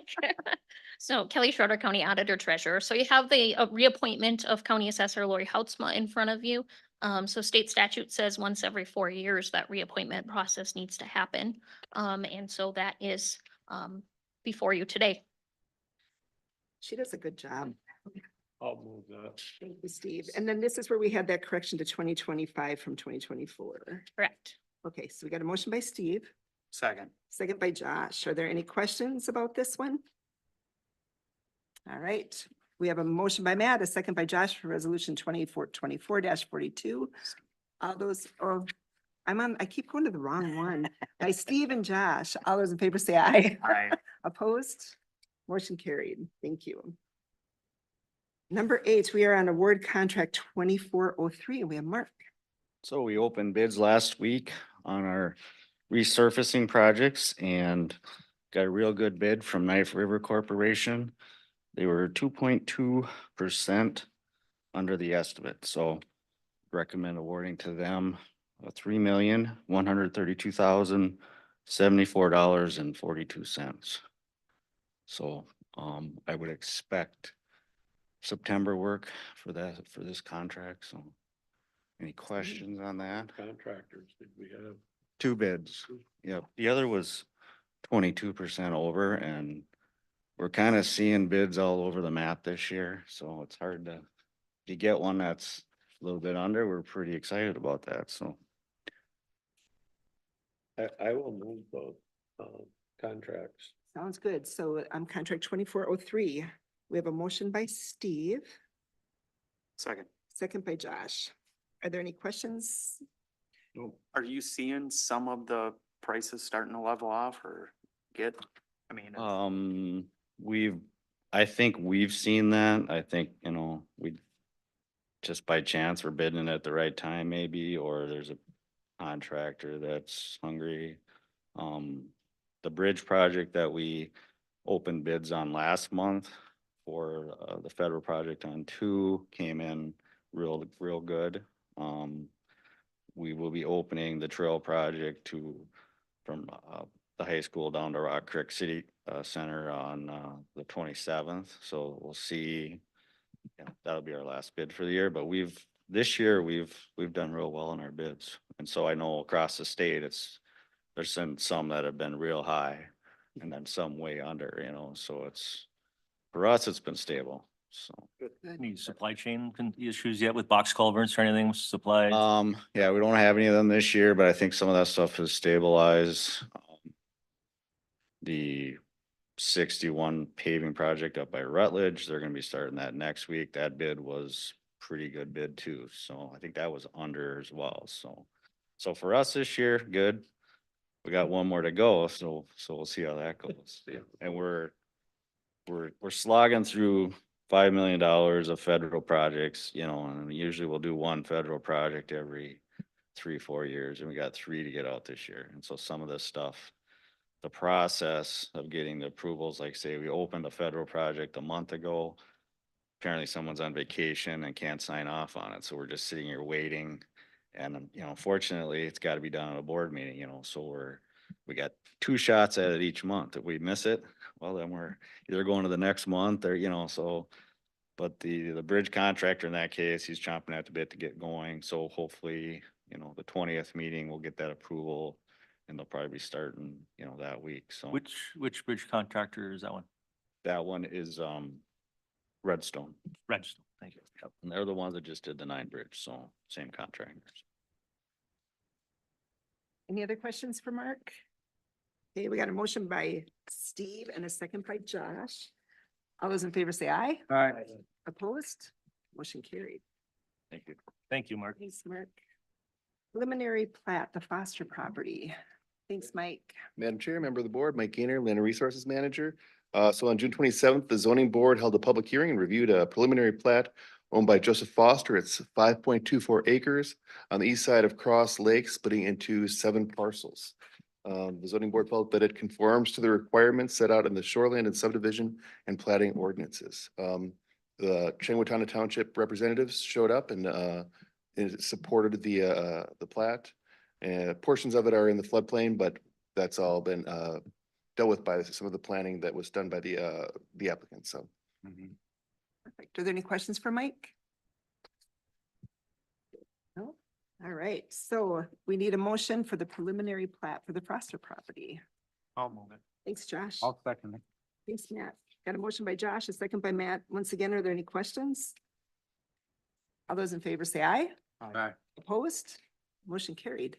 So Kelly Schroeder, County Auditor Treasurer. So you have the reappointment of County Assessor Lori Houtsma in front of you. So state statute says once every 4 years that reappointment process needs to happen. And so that is before you today. She does a good job. I'll move that. Thank you, Steve. And then this is where we had that correction to 2025 from 2024. Correct. Okay, so we got a motion by Steve, Second. second by Josh. Are there any questions about this one? All right, we have a motion by Matt, a second by Josh for resolution 24-42. All those, oh, I keep going to the wrong one. By Steve and Josh, all those in favor say aye. Aye. Opposed? Motion carried. Thank you. Number 8, we are on award contract 2403. We have Mark. So we opened bids last week on our resurfacing projects and got a real good bid from Knife River Corporation. They were 2.2% under the estimate, so recommend awarding to them $3,132,074.42. So I would expect September work for this contract, so any questions on that? Contractors, did we have? 2 bids. Yep, the other was 22% over, and we're kind of seeing bids all over the map this year, so it's hard to, if you get one that's a little bit under, we're pretty excited about that, so. I will move both contracts. Sounds good. So contract 2403. We have a motion by Steve, Second. second by Josh. Are there any questions? Are you seeing some of the prices starting to level off or get I mean, I think we've seen that. I think, you know, we just by chance we're bidding it at the right time maybe, or there's a contractor that's hungry. The bridge project that we opened bids on last month for the federal project on 2 came in real good. We will be opening the trail project from the high school down to Rock Creek City Center on the 27th. So we'll see. Yeah, that'll be our last bid for the year, but this year we've done real well in our bids. And so I know across the state, there's been some that have been real high and then some way under, you know, so for us, it's been stable, so. Any supply chain issues yet with box culverts or anything with supply? Yeah, we don't have any of them this year, but I think some of that stuff has stabilized. The 61 paving project up by Rutledge, they're gonna be starting that next week. That bid was pretty good bid too, so I think that was under as well, so for us this year, good. We got one more to go, so we'll see how that goes. And we're slogging through $5 million of federal projects, you know, and usually we'll do one federal project every 3-4 years, and we got 3 to get out this year. And so some of this stuff, the process of getting the approvals, like say we opened a federal project a month ago, apparently someone's on vacation and can't sign off on it, so we're just sitting here waiting. And, you know, fortunately, it's got to be done at a board meeting, you know, so we got 2 shots at it each month. If we miss it, well, then we're either going to the next month or, you know, so. But the bridge contractor in that case, he's chomping at the bit to get going. So hopefully, you know, the 20th meeting, we'll get that approval and they'll probably be starting, you know, that week. So Which bridge contractor is that one? that one is Redstone. Redstone, thank you. Yep. And they're the ones that just did the 9 bridge, so same contractors. Any other questions for Mark? Okay, we got a motion by Steve and a second by Josh. All those in favor say aye. Aye. Opposed? Motion carried. Thank you. Thank you, Mark. Thanks, Mark. Preliminary plat, the Foster property. Thanks, Mike. Madam Chair, member of the board, Mike Gainer, Land and Resources Manager. So on June 27th, the zoning board held a public hearing and reviewed a preliminary plat owned by Joseph Foster. It's 5.24 acres on the east side of Cross Lake, splitting into 7 parcels. The zoning board felt that it conforms to the requirements set out in the shoreland and subdivision and platting ordinances. The Changwatana Township representatives showed up and supported the plat. And portions of it are in the floodplain, but that's all been dealt with by some of the planning that was done by the applicant, so. Perfect. Are there any questions for Mike? No? All right, so we need a motion for the preliminary plat for the Foster property. I'll move it. Thanks, Josh. I'll second it. Thanks, Matt. Got a motion by Josh, a second by Matt. Once again, are there any questions? All those in favor say aye. Aye. Opposed? Motion carried.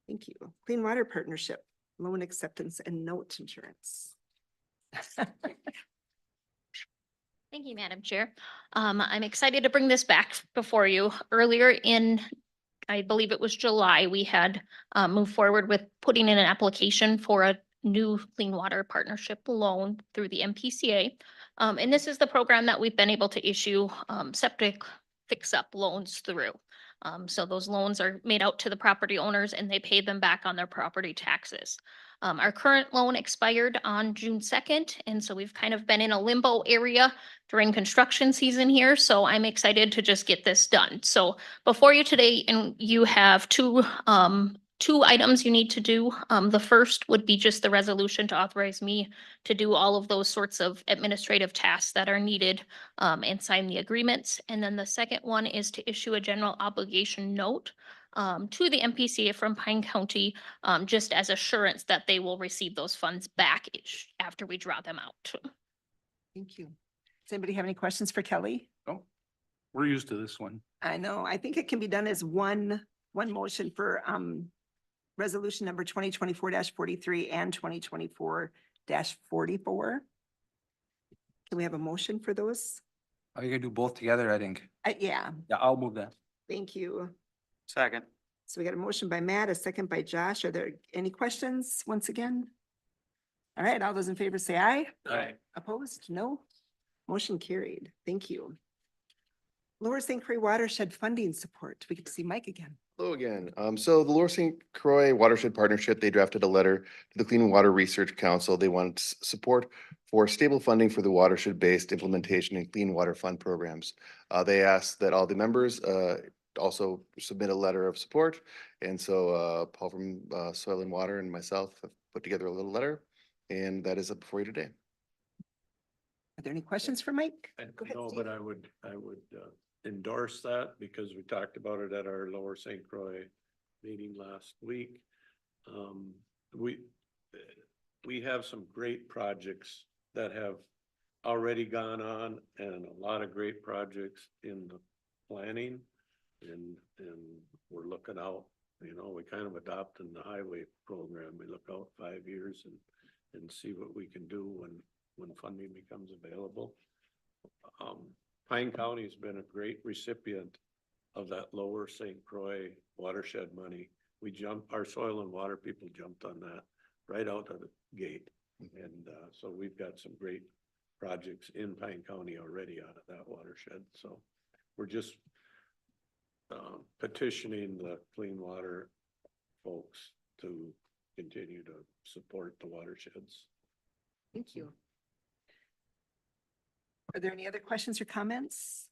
Thank you. Clean Water Partnership, loan acceptance and note insurance. Thank you, Madam Chair. I'm excited to bring this back before you. Earlier in, I believe it was July, we had moved forward with putting in an application for a new Clean Water Partnership loan through the MPCA. And this is the program that we've been able to issue septic fix-up loans through. So those loans are made out to the property owners and they pay them back on their property taxes. Our current loan expired on June 2nd, and so we've kind of been in a limbo area during construction season here, so I'm excited to just get this done. So before you today, and you have two items you need to do. The first would be just the resolution to authorize me to do all of those sorts of administrative tasks that are needed and sign the agreements. And then the second one is to issue a general obligation note to the MPCA from Pine County, just as assurance that they will receive those funds back after we draw them out. Thank you. Does anybody have any questions for Kelly? Oh, we're used to this one. I know, I think it can be done as one motion for resolution number 2024-43 and 2024-44. Can we have a motion for those? Are you gonna do both together, I think? Yeah, Yeah, I'll move that. thank you. Second. So we got a motion by Matt, a second by Josh. Are there any questions once again? All right, all those in favor say aye. Aye. Opposed? No. Motion carried. Thank you. Lower St. Croix Watershed Funding Support. We get to see Mike again. Hello again. So the Lower St. Croix Watershed Partnership, they drafted a letter to the Clean Water Research Council. They want support for stable funding for the watershed-based implementation and clean water fund programs. They asked that all the members also submit a letter of support. And so Paul from Soil and Water and myself have put together a little letter, and that is up before you today. Are there any questions for Mike? I Go ahead, know, Steve. but I would endorse that because we talked about it at our Lower St. Croix meeting last week. We have some great projects that have already gone on and a lot of great projects in the planning. And we're looking out, you know, we kind of adopt in the highway program. We look out 5 years and see what we can do when funding becomes available. Pine County has been a great recipient of that Lower St. Croix watershed money. Our soil and water people jumped on that right out of the gate. And so we've got some great projects in Pine County already out of that watershed. So we're just petitioning the clean water folks to continue to support the watersheds. Thank you. Are there any other questions or comments?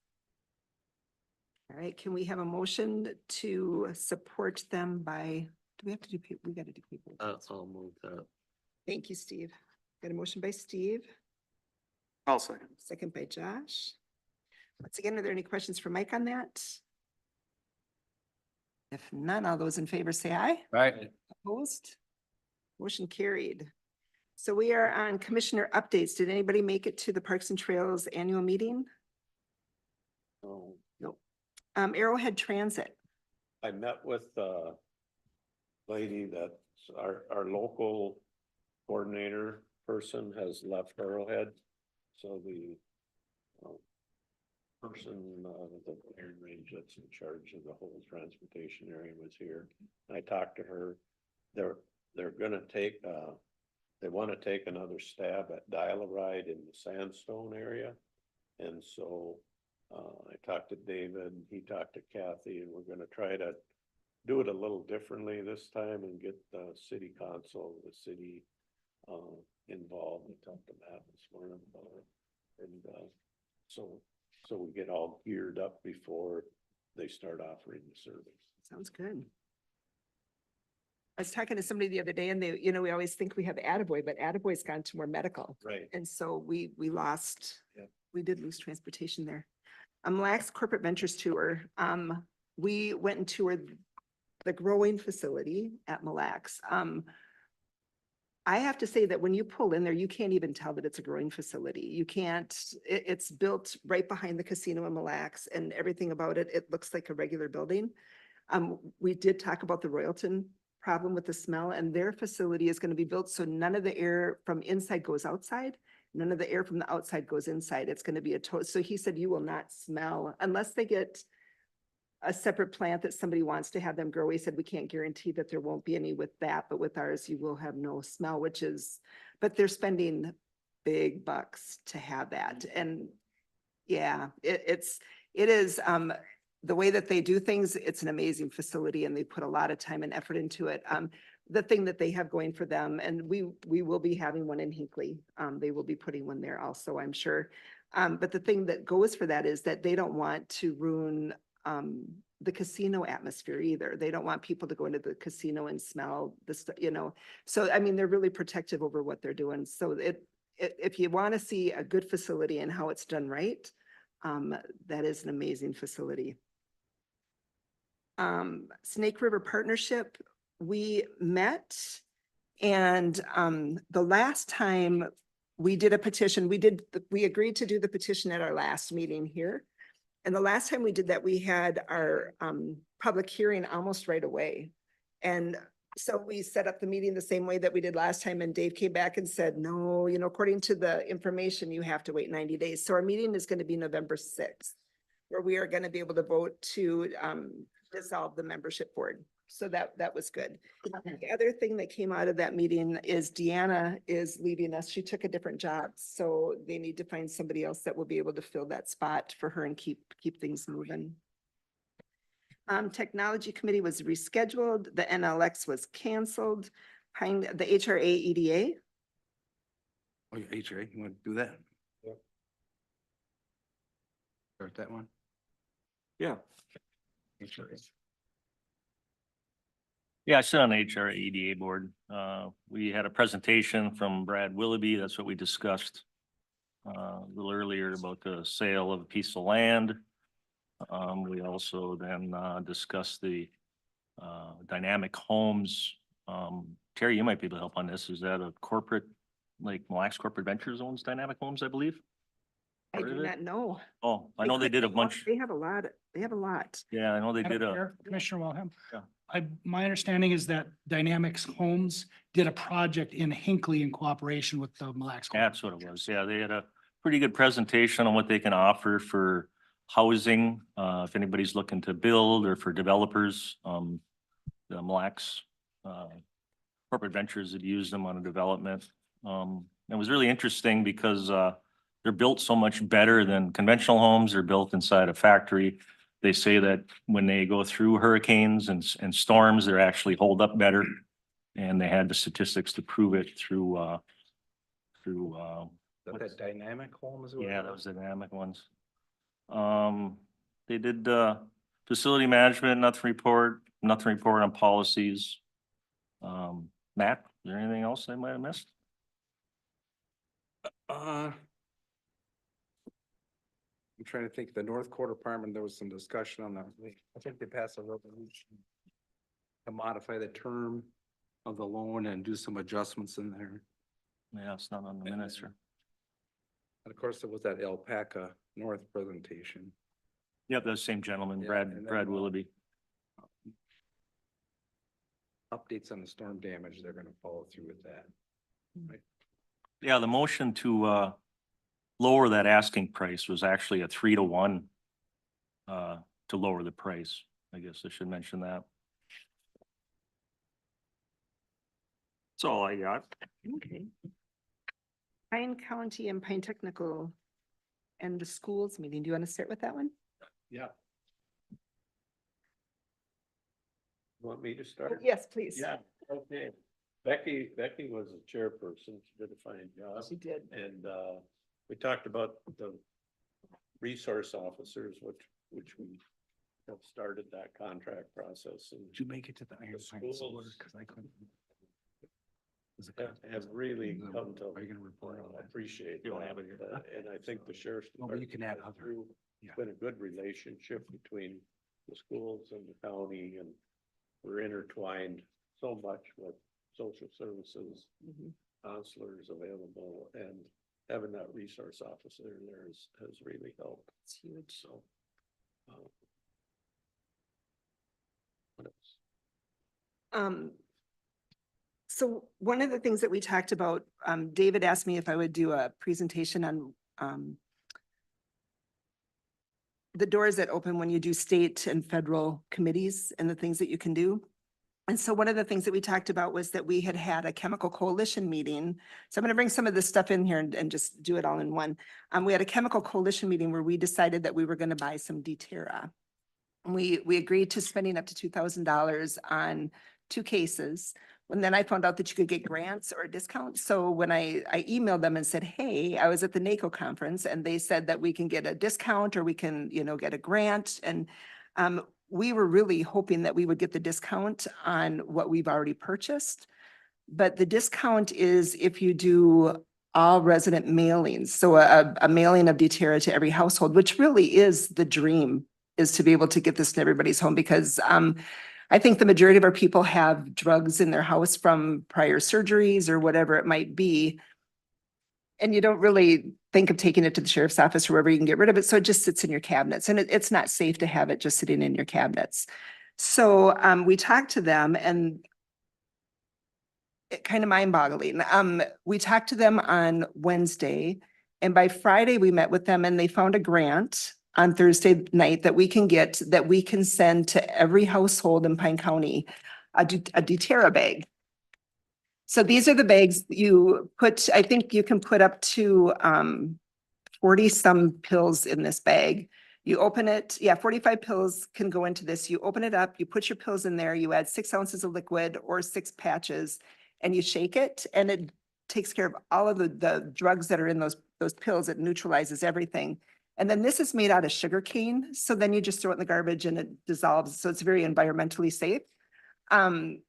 All right, can we have a motion to support them by, do we have to do, we got to do people? I'll move that. Thank you, Steve. Got a motion by Steve, I'll second. second by Josh. Once again, are there any questions for Mike on that? If none, all those in favor say aye. Right. Opposed? Motion carried. So we are on commissioner updates. Did anybody make it to the Parks and Trails annual meeting? So Nope. Arrowhead Transit. I met with a lady that's our local coordinator person has left Arrowhead. So the person, the Iron Range that's in charge of the whole transportation area was here. I talked to her. They're gonna take, they want to take another stab at dial-a-ride in the Sandstone area. And so I talked to David, he talked to Kathy, and we're gonna try to do it a little differently this time and get the city council, the city involved. I talked to Matt this morning about it. And so we get all geared up before they start offering the service. Sounds good. I was talking to somebody the other day and they, you know, we always think we have Attaboy, but Attaboy's gone to more medical. Right. And so we lost, Yep. we did lose transportation there. Lax Corporate Ventures Tour. We went and toured the growing facility at Mille Lacs. I have to say that when you pull in there, you can't even tell that it's a growing facility. You can't, it's built right behind the casino in Mille Lacs and everything about it. It looks like a regular building. We did talk about the Royalton problem with the smell, and their facility is going to be built so none of the air from inside goes outside. None of the air from the outside goes inside. It's going to be a total. So he said you will not smell unless they get a separate plant that somebody wants to have them grow. He said we can't guarantee that there won't be any with that, but with ours you will have no smell, which is, but they're spending big bucks to have that. And yeah, it is the way that they do things. It's an amazing facility and they put a lot of time and effort into it. The thing that they have going for them, and we will be having one in Hinckley. They will be putting one there also, I'm sure. But the thing that goes for that is that they don't want to ruin the casino atmosphere either. They don't want people to go into the casino and smell this, you know. So, I mean, they're really protective over what they're doing. So if you want to see a good facility and how it's done right, that is an amazing facility. Snake River Partnership, we met, and the last time we did a petition, we agreed to do the petition at our last meeting here. And the last time we did that, we had our public hearing almost right away. And so we set up the meeting the same way that we did last time, and Dave came back and said, no, you know, according to the information, you have to wait 90 days. So our meeting is going to be November 6th, where we are going to be able to vote to dissolve the membership board. So that was good. The other thing that came out of that meeting is Deanna is leaving us. She took a different job. So they need to find somebody else that will be able to fill that spot for her and keep things moving. Technology committee was rescheduled. The NLX was canceled. The HRA EDA. Oh, your HRA, you want to do that? Start that one? Yeah. HRA. Yeah, I sit on the HR EDA board. We had a presentation from Brad Willoughby. That's what we discussed a little earlier about the sale of a piece of land. We also then discussed the dynamic homes. Terry, you might be able to help on this. Is that a corporate, like Mille Lacs Corporate Ventures owns dynamic homes, I believe? I Part do of it? not know. Oh, I know they did a bunch. They have a lot. They have a lot. Yeah, I know they Madam did a, Chair, Commissioner Wilhelm. Yeah. My understanding is that Dynamics Homes did a project in Hinckley in cooperation with the Mille Lacs. that's what it was. Yeah, they had a pretty good presentation on what they can offer for housing. If anybody's looking to build or for developers, the Mille Lacs Corporate Ventures had used them on a development. It was really interesting because they're built so much better than conventional homes. They're built inside a factory. They say that when they go through hurricanes and storms, they're actually hold up better. And they had the statistics to prove it through That dynamic home is. yeah, those dynamic ones. They did facility management, nothing report on policies. Matt, is there anything else I might have missed? I'm trying to think, the North Quarter Department, there was some discussion on that. I think they passed a resolution to modify the term of the loan and do some adjustments in there. Yeah, it's not on the minutes, sir. And of course, there was that Alpaca North presentation. Yep, that's the same gentleman, Yeah, Brad, and then, Brad Willoughby. Updates on the storm damage, they're gonna follow through with that. Right. Yeah, the motion to lower that asking price was actually a 3-to-1 to lower the price. I guess I should mention that. That's all I got. Okay. Pine County and Pine Technical and the schools meeting. Do you want to start with that one? Yeah. Want me to start? Yes, please. Yeah, okay. Becky was a chairperson. She did a fine job. She did. And we talked about the resource officers, which we have started that contract process and Did you make it to the Iron Pines schools- order? Cause I couldn't. Was it- have really come to Are you gonna report on that? appreciate You don't that. have it here. And I think the sheriff's. No, but you can add department other- has yeah. been a good relationship between the schools and the county, and we're intertwined so much with social services, Mhm. counselors available, and having that resource officer there has really helped. It's huge. So. What else? So one of the things that we talked about, David asked me if I would do a presentation on the doors that open when you do state and federal committees and the things that you can do. And so one of the things that we talked about was that we had a chemical coalition meeting. So I'm going to bring some of this stuff in here and just do it all in one. We had a chemical coalition meeting where we decided that we were going to buy some D-Terra. We agreed to spending up to $2,000 on 2 cases. And then I found out that you could get grants or discounts. So when I emailed them and said, hey, I was at the NACO conference and they said that we can get a discount or we can, get a grant. And we were really hoping that we would get the discount on what we've already purchased. But the discount is if you do all resident mailings. So a mailing of D-Terra to every household, which really is the dream, is to be able to get this to everybody's home because I think the majority of our people have drugs in their house from prior surgeries or whatever it might be. And you don't really think of taking it to the sheriff's office or wherever you can get rid of it. So it just sits in your cabinets and it's not safe to have it just sitting in your cabinets. So we talked to them and it kind of mind boggling. We talked to them on Wednesday and by Friday we met with them and they found a grant on Thursday night that we can get, that we can send to every household in Pine County a DTerra bag. So these are the bags you put, I think you can put up to 40 some pills in this bag. You open it, 45 pills can go into this. You open it up, you put your pills in there, you add 6 ounces of liquid or 6 patches, and you shake it, and it takes care of all of the drugs that are in those pills. It neutralizes everything. And then this is made out of sugar cane. So then you just throw it in the garbage and it dissolves. So it's very environmentally safe. The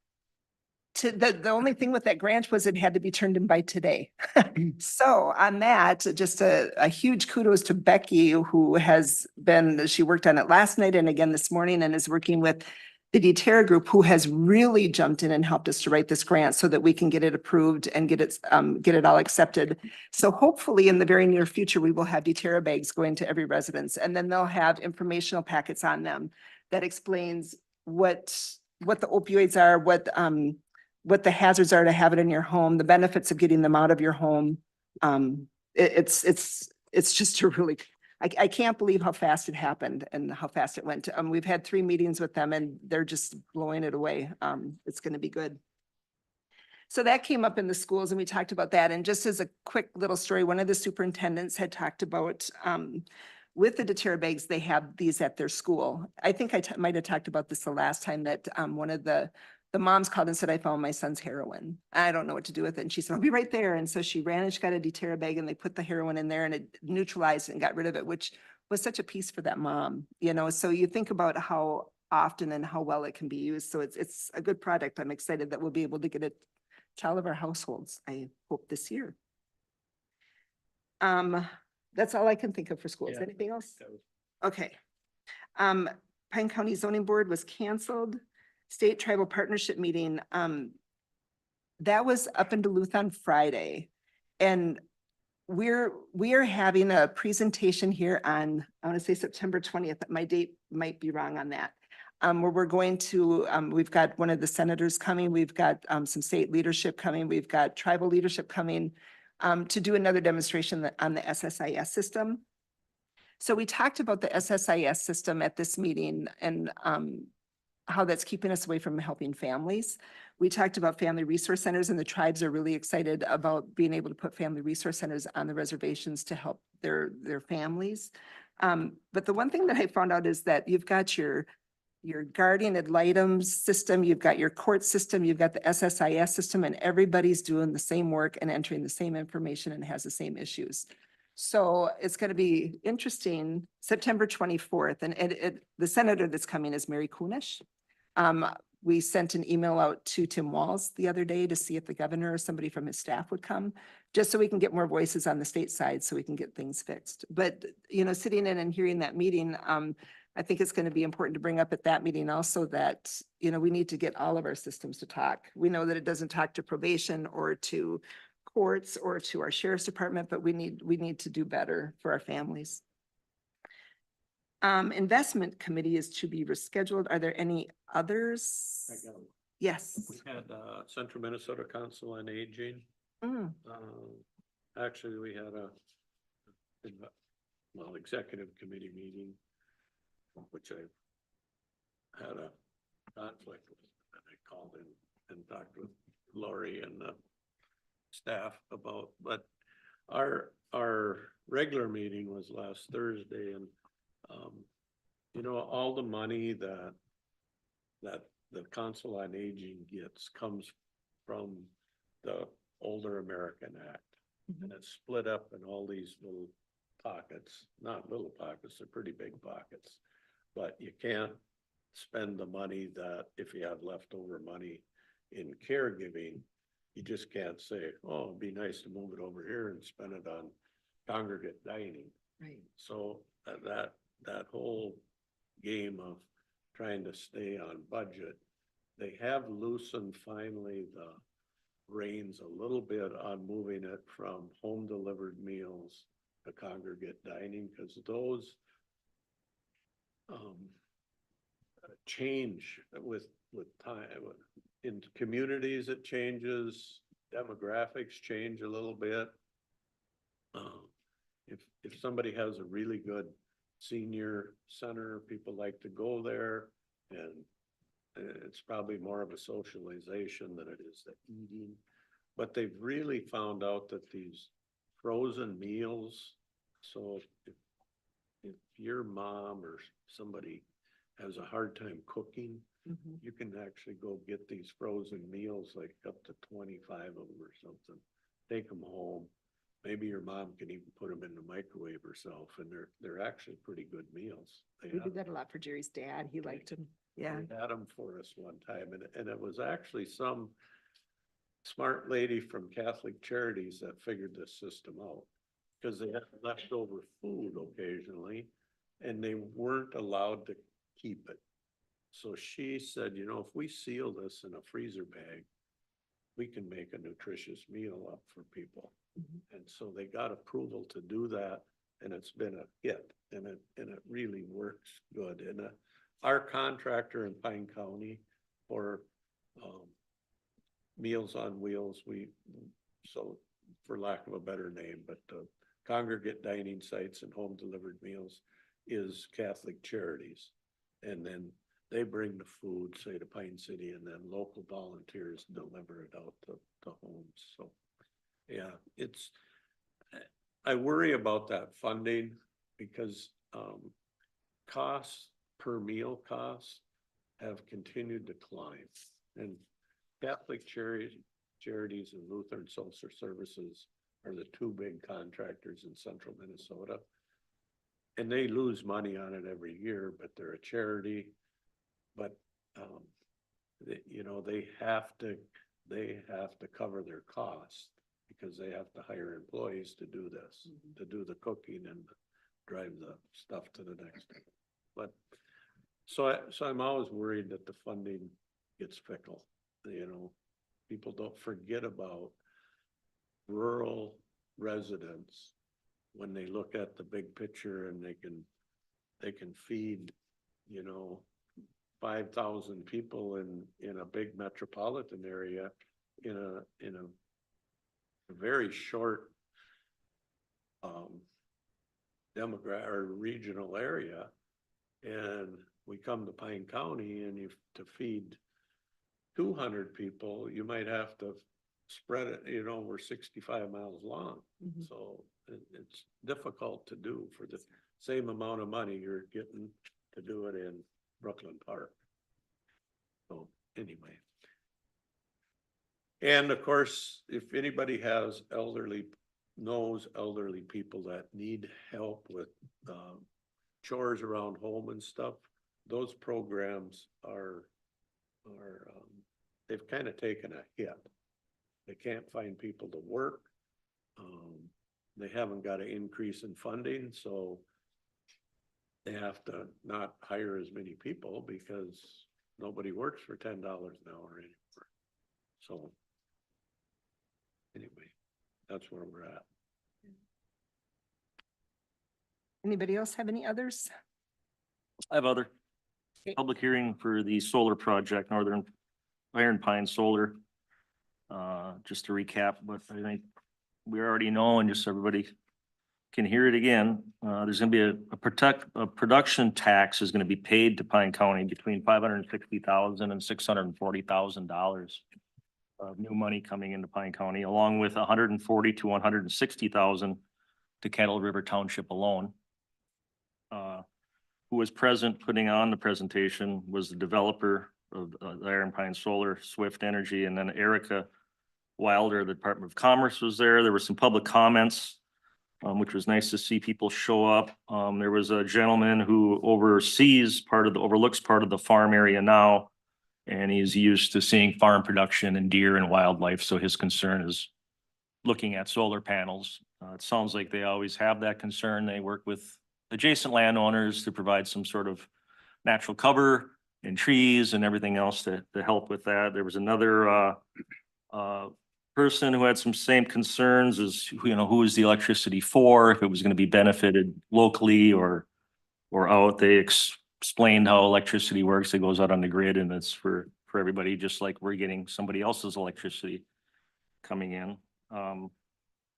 only thing with that grant was it had to be turned in by today. So on that, just a huge kudos to Becky, who has been, she worked on it last night and again this morning, and is working with the DTerra group, who has really jumped in and helped us to write this grant so that we can get it approved and get it all accepted. So hopefully in the very near future, we will have DTerra bags going to every residence, and then they'll have informational packets on them that explains what the opioids are, what the hazards are to have it in your home, the benefits of getting them out of your home. It's just a really, I can't believe how fast it happened and how fast it went. We've had 3 meetings with them and they're just blowing it away. It's going to be good. So that came up in the schools and we talked about that. And just as a quick little story, one of the superintendents had talked about, with the DTerra bags, they have these at their school. I think I might have talked about this the last time, that one of the moms called and said, I found my son's heroin. I don't know what to do with it. And she said, I'll be right there. And so she ran and she got a DTerra bag and they put the heroin in there and it neutralized and got rid of it, which was such a piece for that mom, you know? So you think about how often and how well it can be used. So it's a good product. I'm excited that we'll be able to get it to all of our households, I hope this year. That's all I can think of for schools. Yeah. Anything else? Okay. Pine County Zoning Board was canceled. State Tribal Partnership meeting, that was up in Duluth on Friday. And we are having a presentation here on, I want to say September 20th. My date might be wrong on that. Where we're going to, we've got one of the senators coming, we've got some state leadership coming, we've got tribal leadership coming to do another demonstration on the SSIS system. So we talked about the SSIS system at this meeting and how that's keeping us away from helping families. We talked about family resource centers, and the tribes are really excited about being able to put family resource centers on the reservations to help their families. But the one thing that I found out is that you've got your guardian ad litem system, you've got your court system, you've got the SSIS system, and everybody's doing the same work and entering the same information and has the same issues. So it's going to be interesting, September 24th, and the senator that's coming is Mary Kunesh. We sent an email out to Tim Walz the other day to see if the governor or somebody from his staff would come, just so we can get more voices on the state side so we can get things fixed. But, you know, sitting in and hearing that meeting, I think it's going to be important to bring up at that meeting also that, you know, we need to get all of our systems to talk. We know that it doesn't talk to probation or to courts or to our sheriff's department, but we need to do better for our families. Investment committee is to be rescheduled. Are there any others? I got one. Yes. We had Central Minnesota Council on Aging. Mm. Actually, we had executive committee meeting, which I had a conflict with. And I called in and talked with Lori and the staff about, but our regular meeting was last Thursday, and you know, all the money that the Council on Aging gets comes from the Older American Act. Mm-hmm. And it's split up in all these little pockets, not little pockets, they're pretty big pockets. But you can't spend the money that, if you have leftover money in caregiving, you just can't say, oh, it'd be nice to move it over here and spend it on congregate dining. Right. So that whole game of trying to stay on budget, they have loosened finally the reins a little bit on moving it from home delivered meals to congregate dining, because those change with time. In communities, it changes, demographics change a little bit. If somebody has a really good senior center. People like to go there, and it's probably more of a socialization than it is the eating. But they've really found out that these frozen meals, so if your mom or somebody has a hard time cooking, you can actually go get these frozen meals, like up to 25 of them or something. Take them home. Maybe your mom can even put them in the microwave herself, and they're actually pretty good meals. They We have- did that a lot for Jerry's dad. He liked them. Yeah. they had them for us one time, and it was actually some smart lady from Catholic Charities that figured this system out. Because they had leftover food occasionally, and they weren't allowed to keep it. So she said, you know, if we seal this in a freezer bag, we can make a nutritious meal up for people. And so they got approval to do that, and it's been a hit, and it really works good. And our contractor in Pine County for Meals on Wheels, so for lack of a better name, but congregate dining sites and home delivered meals is Catholic Charities. And then they bring the food, say to Pine City, and then local volunteers deliver it out to homes. So, yeah, I worry about that funding because costs per meal costs have continued to climb. And Catholic Charities and Lutheran Social Services are the two big contractors in central Minnesota. And they lose money on it every year, but they're a charity. But, you know, they have to cover their costs because they have to hire employees to do this, to do the cooking and drive the stuff to the next day. But, so I'm always worried that the funding gets fickle, you know, people don't forget about rural residents when they look at the big picture, and they can feed, you know, 5,000 people in a big metropolitan area in a very short demographic or regional area. And we come to Pine County, and to feed 200 people, you might have to spread it, you know, we're 65 miles long. So it's difficult to do for the same amount of money you're getting to do it in Brooklyn Park. So anyway. And of course, if anybody knows elderly people that need help with chores around home and stuff, those programs they've kind of taken a hit. They can't find people to work. They haven't got an increase in funding, so they have to not hire as many people because nobody works for $10 an hour anymore. So anyway, that's where we're at. Anybody else have any others? I have other public hearing for the solar project, Northern Iron Pine Solar. Just to recap, but I think we already know, and just so everybody can hear it again, there's gonna be a production tax is gonna be paid to Pine County between $560,000 and $640,000 of new money coming into Pine County, along with $140,000 to $160,000 to Kettle River Township alone. Who was present putting on the presentation was the developer of the Iron Pine Solar, Swift Energy, and then Erica Wilder, the Department of Commerce was there. There were some public comments, which was nice to see people show up. There was a gentleman who overlooks part of the farm area now, and he's used to seeing farm production and deer and wildlife. So his concern is looking at solar panels. It sounds like they always have that concern. They work with adjacent landowners to provide some sort of natural cover and trees and everything else to help with that. There was another person who had some same concerns as, you know, who is the electricity for, if it was going to be benefited locally or out. They explained how electricity works. It goes out on the grid, and it's for everybody, just like we're getting somebody else's electricity coming in.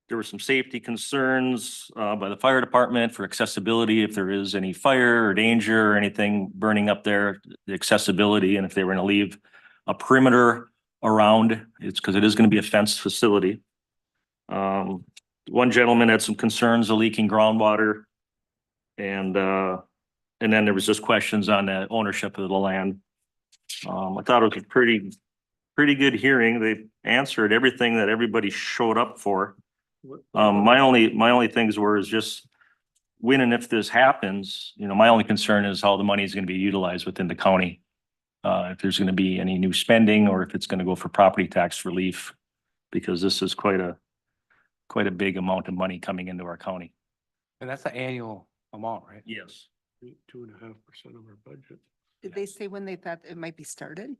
There were some safety concerns by the fire department for accessibility, if there is any fire or danger or anything burning up there, the accessibility, and if they were gonna leave a perimeter around, it's because it is gonna be a fenced facility. One gentleman had some concerns of leaking groundwater. And then there was just questions on the ownership of the land. I thought it was a pretty good hearing. They answered everything that everybody showed up for. My only things were is just when and if this happens, you know, my only concern is how the money is going to be utilized within the county. If there's going to be any new spending or if it's going to go for property tax relief, because this is quite a big amount of money coming into our county. And that's an annual amount, right? Yes. 2.5% of our budget. Did they say when they thought it might be started?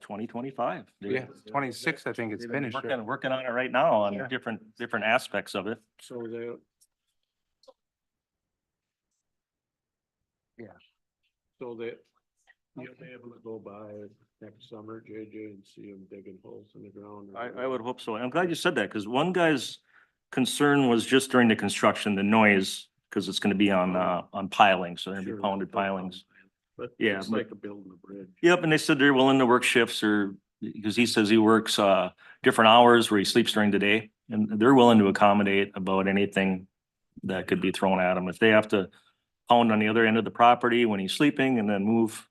2025. Yeah, 26, I think it's They've been finished. right? working on it right now on Yeah. different aspects of it. So they. Yeah. So that you'll be able to go by next summer, JJ, and see them digging holes in the ground. I would hope so. I'm glad you said that because one guy's concern was just during the construction, the noise, because it's going to be on piling, so there'll be Sure, pounded no pilings. But Yeah, it's but- like a building a bridge. Yep, and they said they're willing to work shifts or, because he says he works different hours where he sleeps during the day. And they're willing to accommodate about anything that could be thrown at him. If they have to pound on the other end of the property when he's sleeping and then move.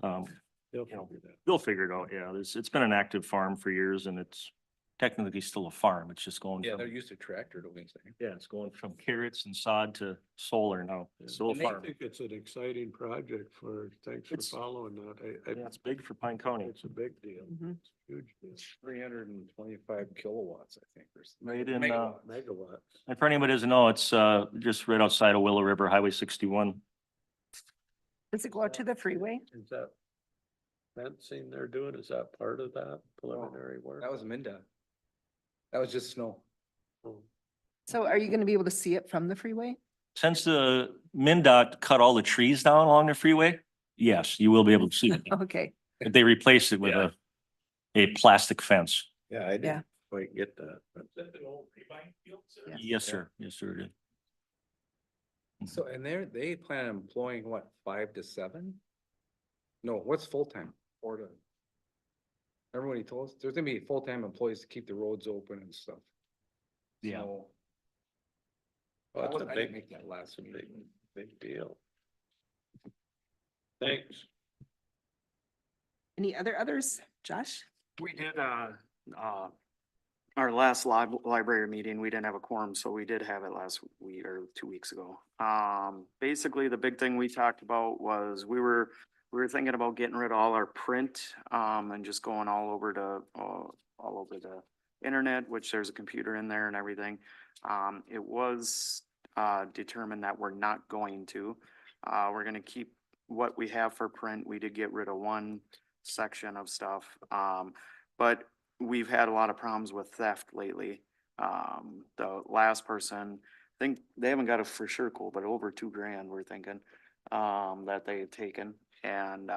They'll You know, figure that. they'll figure it out, yeah. It's been an active farm for years and it's technically still a farm. It's just going Yeah, from, they're used to tractor doing things. yeah, it's going from carrots and sod to solar now. It's still a I farm. think it's an exciting project thanks for It's- following that. Yeah, it's big for Pine County. It's a big deal. Mhm. It's a huge deal. 325 kilowatts, I think. Right in, Megawatts. and for anybody who doesn't know, it's just right outside of Willow River, Highway 61. Does it go out to the freeway? Is that fencing they're doing, is that part of that preliminary work? That was MinDOT. That was just snow. Oh, So are you gonna be able to see it from the freeway? Since the MinDOT cut all the trees down along the freeway, yes, you will be able to see it. Okay, But they replaced it with a plastic fence. Yeah, I Yeah. didn't quite get that. but- Yeah. Yes, sir. Yes, sir. it is. So, and they plan on employing what, 5 to 7? No, what's full-time? 4 to. Remember when he told us, there's gonna be full-time employees to keep the roads open and stuff. Yeah. So, Oh, it's a I didn't big, make that last meeting. big deal. Thanks. Any others? Josh? We did, our last library meeting, we didn't have a quorum, so we did have it last week or 2 weeks ago. Basically, the big thing we talked about was we were thinking about getting rid of all our print, and just going all over the internet, which there's a computer in there and everything. It was, determined that we're not going to. We're gonna keep what we have for print. We did get rid of one section of stuff. But we've had a lot of problems with theft lately. The last person, I think they haven't got a for sure cool, but over $2,000 we're thinking, that they had taken. And,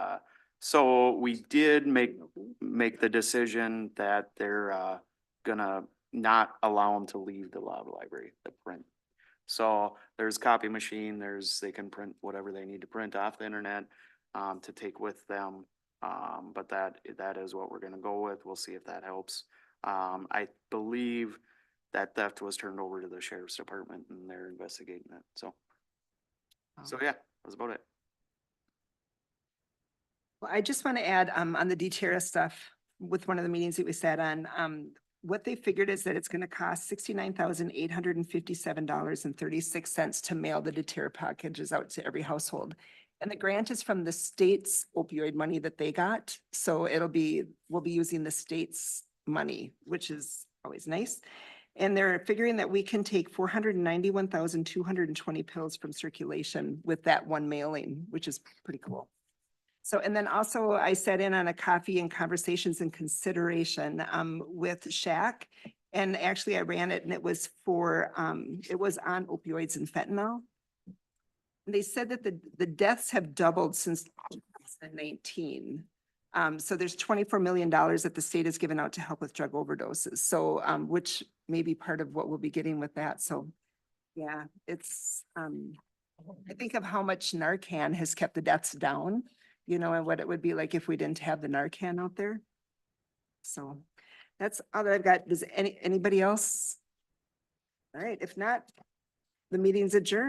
so we did make the decision that they're, gonna not allow them to leave the library, the print. So there's copy machine, they can print whatever they need to print off the internet, to take with them. But that is what we're gonna go with. We'll see if that helps. I believe that theft was turned over to the sheriff's department and they're investigating it, so. So yeah, that's about it. Well, I just want to add, on the DTRS stuff, with one of the meetings that we sat on, what they figured is that it's going to cost $69,857.36 to mail the deter packages out to every household. And the grant is from the state's opioid money that they got. So we'll be using the state's money, which is always nice. And they're figuring that we can take 491,220 pills from circulation with that one mailing, which is pretty cool. So, and then also I sat in on a coffee and conversations and consideration with Shaq. And actually I ran it and it was it was on opioids and fentanyl. And they said that the deaths have doubled since 2019. So there's $24 million that the state has given out to help with drug overdoses. So, which may be part of what we'll be getting with that. So, yeah, it's, I think of how much Narcan has kept the deaths down, you know, and what it would be like if we didn't have the Narcan out there. So that's all that I've got. Does anybody else? All right, if not, the meeting's adjourned.